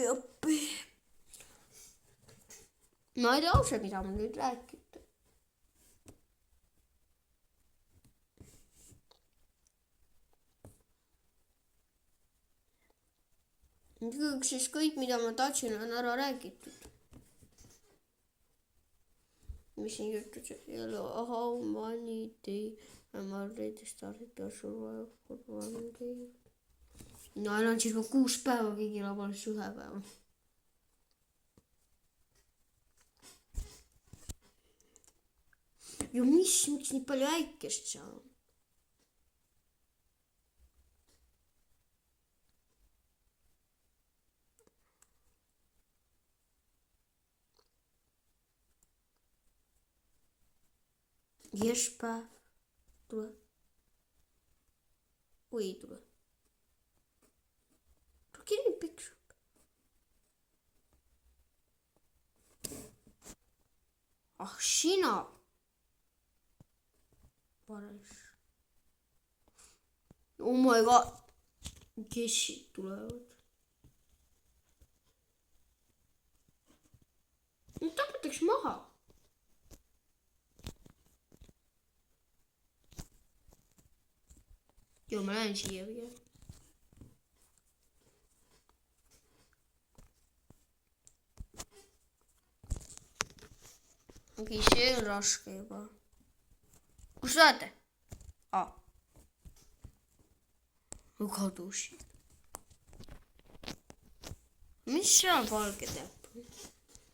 Appi. Ma ei tea ausalt, mida ma nüüd räägin. Siis kõik, mida ma tahtsin, on ära räägitud. Mis siin juhtus? How many day am I already started to survive for 1 day? No ainult siis 6 päeva, kõigil on alles 1 päeva. Ja miks nii palju äikest seal on? Päev tuleb. Või ei tule. Kinni piksub. Sina. Pares. Oh my god. Kes siit tulevad? Nüüd tapetakse maha. Joo, mä lähen siia vielä. Okei, see on raske juba. Kus saate? Ma kadusin. Mis seal valge teeb?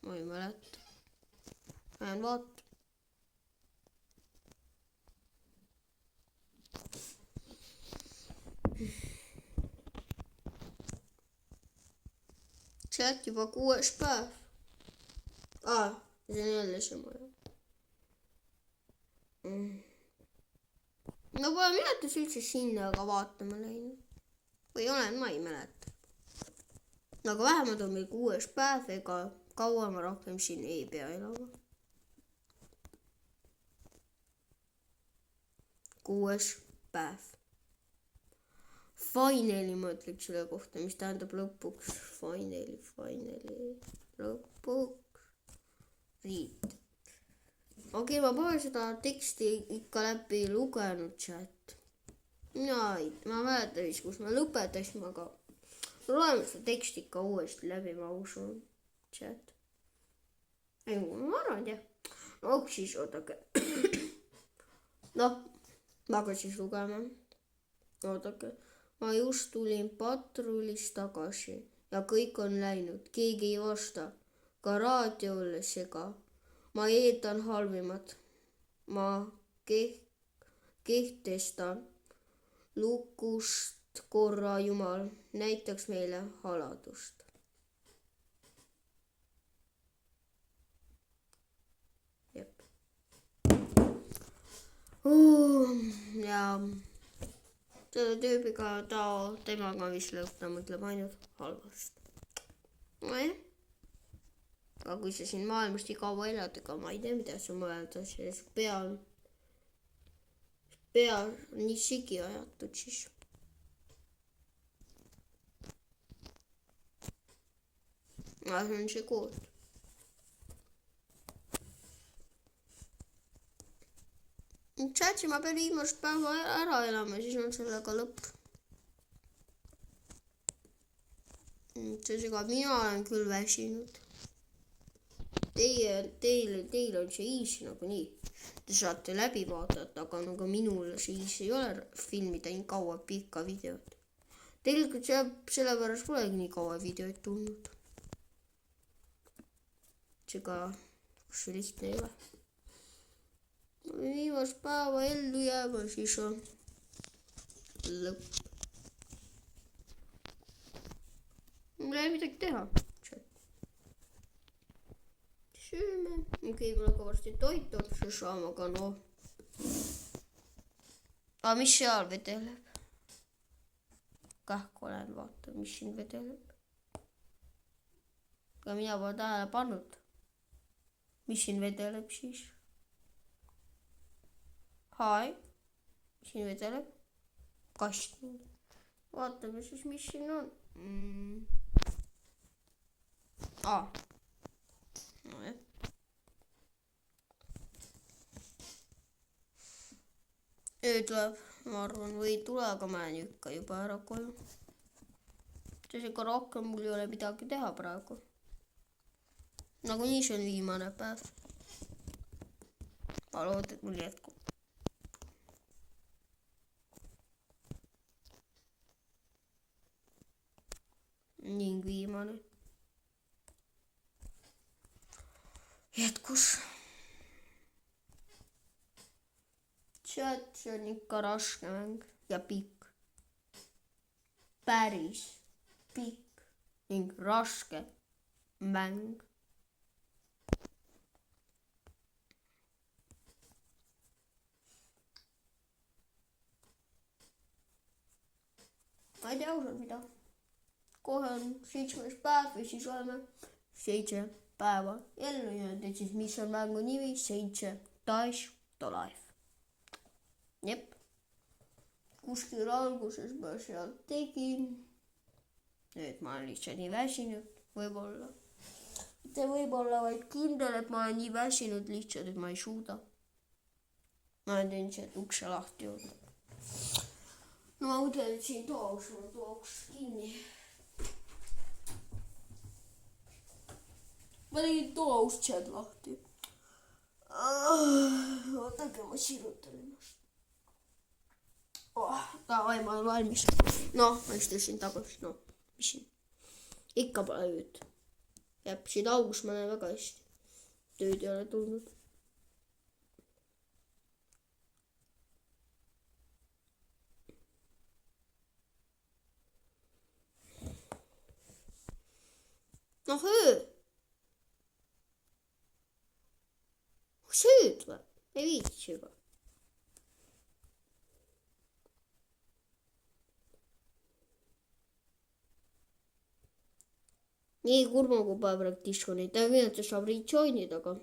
Ma ei mäleta. Lähen vaatan. Chat juba 6 päev. See on jälle see maja. No pole minetus üldse sinna aga vaatama läinud. Või olen, ma ei mäleta. Aga vähemalt on meil 6 päev, ega kaua ma rohkem siin ei pea elama. 6 päev. Finally ma ütleks selle kohta, mis tähendab lõpuks. Finally. Lõpuks. Read. Okei, ma pole seda teksti ikka läbi lugenud, chat. Ma mäletan vist, kus ma lõpetasime, aga loeme seda teksti ikka uuesti läbi, ma usun, chat. Ei, ma arvan, jah. No, siis oodake. Noh, ma hakkan siis lugema. Oodake. Ma just tulin patrullist tagasi ja kõik on läinud. Keegi ei vasta. Ka raadiole sega. Ma eeldan halvimat. Ma kehtestan lukust korra Jumal. Näitaks meile haladust. Jep. Ja selle tüübiga temaga vist ta mõtleb ainult halvast. Nojah. Aga kui sa siin maailmast nii kaua elad, ega ma ei tea, mida sa mõelda, siis pea on nii sigi ajatud siis. See on see kood. Tšatsi, ma pean viimast päeva ära elama, siis on sellega lõpp. Mina olen küll väsinud. Teil on see easy nagu nii. Te saate läbi vaadata, aga nagu minul see easy ei ole filmida nii kaua pikka videot. Tegelikult sellepärast polegi nii kaua videoid tulnud. Seega, kus see lihtne ei ole. viimast päeva ellu jääma, siis on lõpp. mul ei midagi teha. sööme, võib-olla ka varsti toit otsa saama, aga noh. aga mis seal vedeleb? Kähku olen, vaata, mis siin vedeleb. aga mina pole tähele pannud. mis siin vedeleb siis? Hai, mis siin vedeleb? kast. vaatame siis, mis siin on. nojah. öö tuleb, ma arvan, või ei tule, aga ma lähen ikka juba ära koju. sest ega rohkem mul ei ole midagi teha praegu. nagunii see on viimane päev. ma loodan, et mul jätkub. ning viimane. jätkus. see on ikka raske mäng ja pikk. päris pikk ning raske mäng. ma ei tea ausalt mida. kohe on 7. päev ja siis oleme 7 päeva ellu jäänud, et siis mis on mängu nimi 7 Days to Life. jep. kuskil alguses ma seal tegin. nüüd ma olen lihtsalt nii väsinud, võib-olla. mitte võib-olla, vaid kindel, et ma olen nii väsinud lihtsalt, et ma ei suuda. ma olen teinud sealt ukse lahti juurde. no ma mõtlen, et siin tooks kinni. ma tegin too ust sealt lahti. oodake, ma sirutan ennast. davai, ma olen valmis. noh, ma istusin tagasi. noh, mis siin? ikka pole ööd. jääb siin augus, ma näen väga hästi. tööd ei ole tulnud. noh, öö. sööd või? ei viitsi juba. nii kurmakuba praktiskoni, ta meenutas fabritsioonid, aga.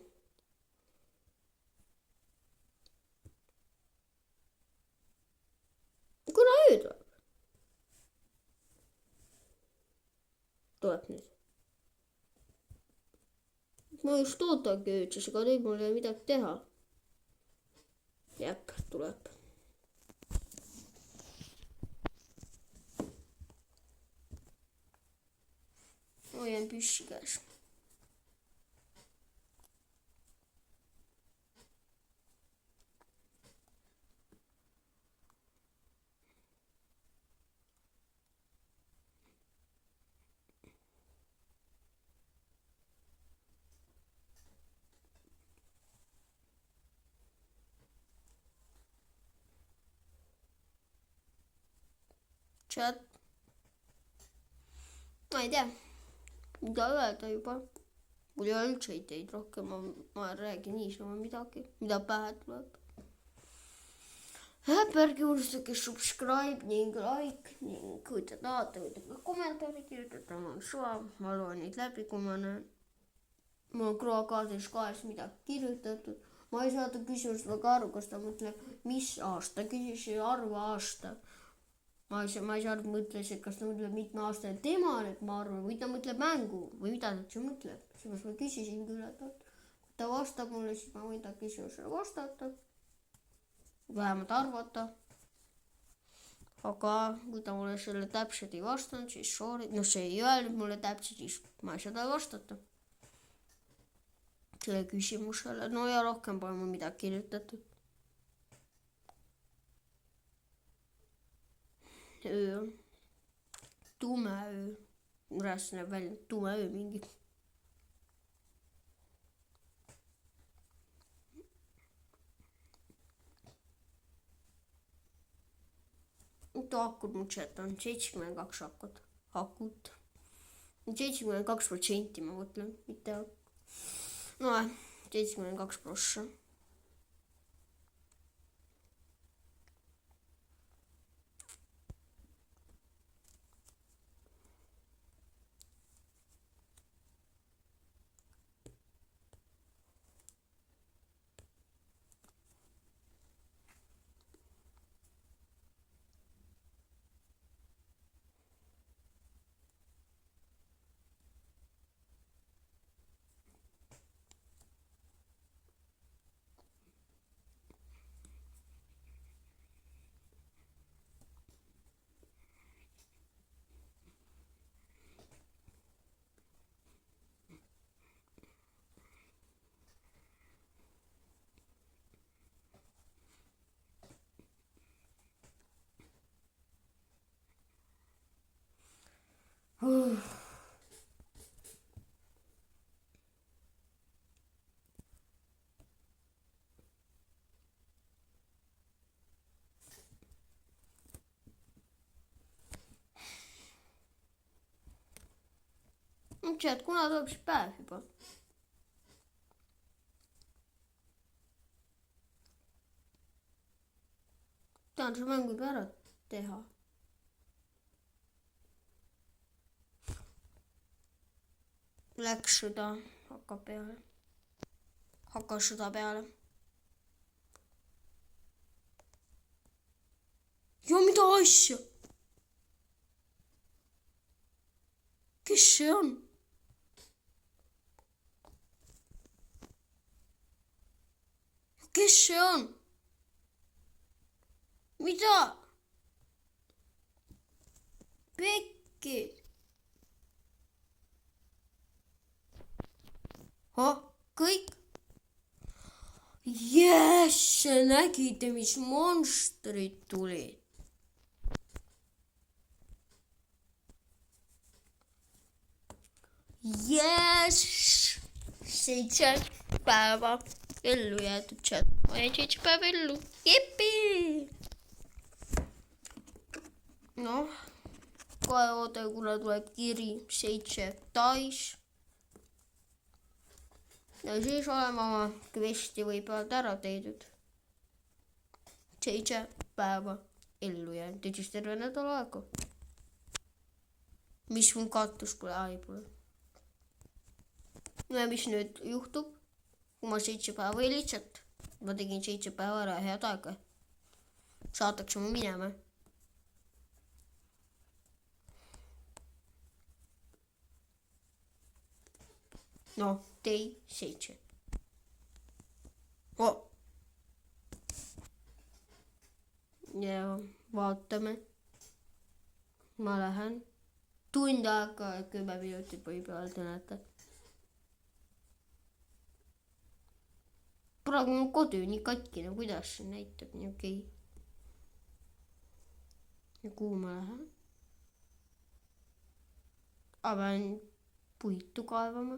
kuna öö tuleb? tuleb nüüd. ma just ootangi ööd, sest ega nüüd mul ei ole midagi teha. jääb, tuleb. hoian püssi käes. chat. ma ei tea, mida öelda juba. mul ei ole üldse ideid rohkem, ma räägin niisama midagi, mida pähe tuleb. ärge unustage subscribe ning like ning kui te tahate, võite ka kommentaari kirjutada, mul on suva, ma loen neid läbi, kui ma näen. mul on kroakaadris kahes midagi kirjutatud. ma ei saada küsimust väga aru, kas ta mõtleb, mis aasta, küsisin arvu aasta. ma ei saanud mõtles, et kas ta mõtleb mitme aastane tema nüüd ma arvan, või ta mõtleb mängu või mida ta üldse mõtleb. seepärast ma küsisin küll, et kui ta vastab mulle, siis ma võin ta küsimusele vastata. vähemalt arvata. aga kui ta mulle selle täpselt ei vastanud, siis sorry. no see ei öelnud mulle täpselt, siis ma ei saa talle vastata. selle küsimusele. no ja rohkem pole mul midagi kirjutatud. öö on tume öö. murast näeb välja tume öö mingi. mitu akut mu chat on? 72 akut. 72% ma mõtlen, mitte no 72%. Chat, kuna tuleb siis päev juba? Tahan see mängu juba ära teha. Läks sõda, hakkas sõda peale. Ja mida asja? Kes see on? Kes see on? Mida? Pekki. Kõik? Jess, nägite, mis monstrid tulid? Jess, 7 päeva ellu jäetud chat. Ma jäin 7 päeva ellu. Jeppi! Noh, kohe oota, kuna tuleb kiri 7 täis. Ja siis oleme oma questi võib-olla ära teedud. 7 päeva ellu jäänud. Ja siis terve nädal aega. Mis mun katus pole, pole. No ja mis nüüd juhtub? Kui ma 7 päeva või lihtsalt ma tegin 7 päeva ära head aega. Saadakse mu minema. No, day 7. Ja vaatame. Ma lähen. Tund aega, 10 minutit võib-olla te näete. Praegu mu kodu nii katkine, kuidas see näitab nii okei. Ja kuhu ma lähen? Pean puitu kaevama.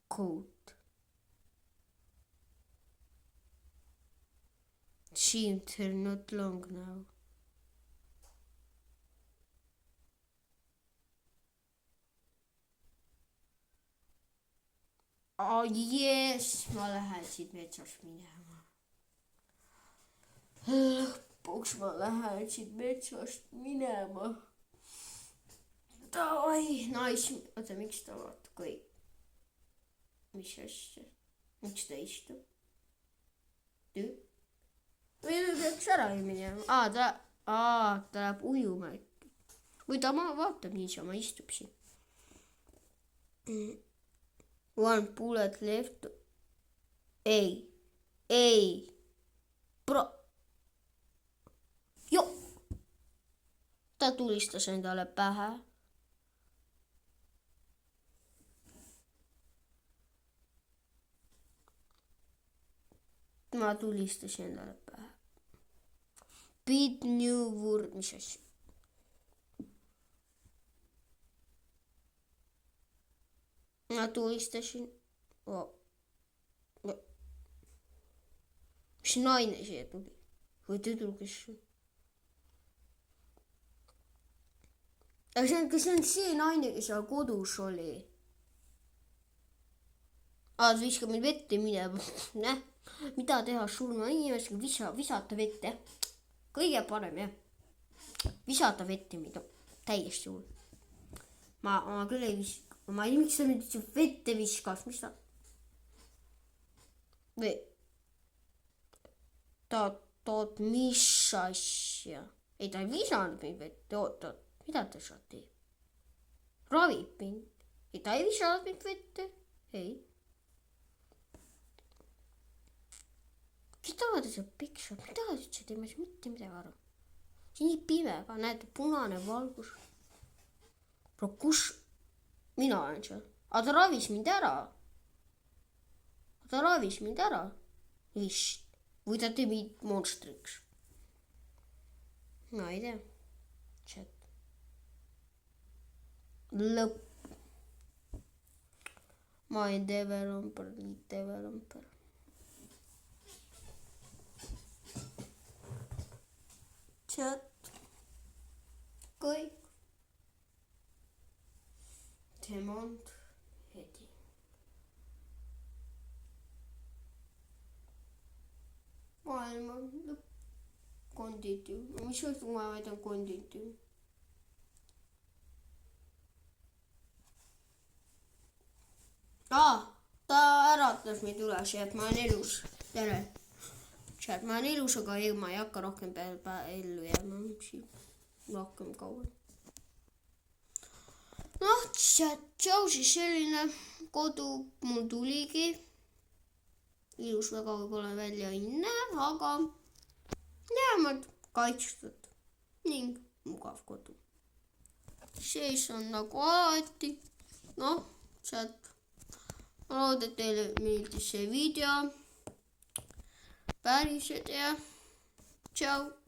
Code. Seems not long now. Yes, ma lähen siit metsast minema. Lõpuks ma lähen siit metsast minema. Davai, nice. Oota, miks ta vaatab kõik? Mis asja? Miks ta istub? Või ta peaks ära minema? Ta läheb ujuma äkki. Või ta vaatab niisama, istub siin. One bullet left. Ei. Jo. Ta tulistas endale pähe. Ma tulistasin endale pähe. Beat new word, mis asja? Ma tulistasin. mis naine siia tuli või tüdruk, kes. aga kas see on see naine, kes seal kodus oli? Ta viskab mind vette minema. mida teha surma inimesega, visata vette. kõige parem jah. visata vette mida. täiesti hull. ma küll ei viska. ma ei tea, miks ta nüüd üldse vette viskas, mis ta. või. mis asja. ei, ta ei visanud mind vette, oot, mida ta seal teeb? ravib mind. ei, ta ei visanud mind vette, ei. mida ta seal piksab, mida ta üldse teeb, ma ei saa mitte midagi aru. see on nii pime ka, näete, punane valgus. kus mina olen seal? aga ta ravis mind ära. vist. või ta teeb mind monstriks. ma ei tea. chat. lõpp. My developer. chat. kõik. Demand heading. maailma lõpp. Continue. mis juhtub, kui ma väidan continue? ta äratas mind üles, et ma olen elus. tere. chat, ma olen elus, aga ei, ma ei hakka rohkem ellu jääma siin rohkem kaua. noh, chat, tšau, siis selline kodu mul tuligi. ilus väga võib-olla välja ei näe, aga jäämad kaitstud ning mugav kodu. sees on nagu alati. noh, chat. ma loodan, et teile meeldis see video. päriselt ja tšau.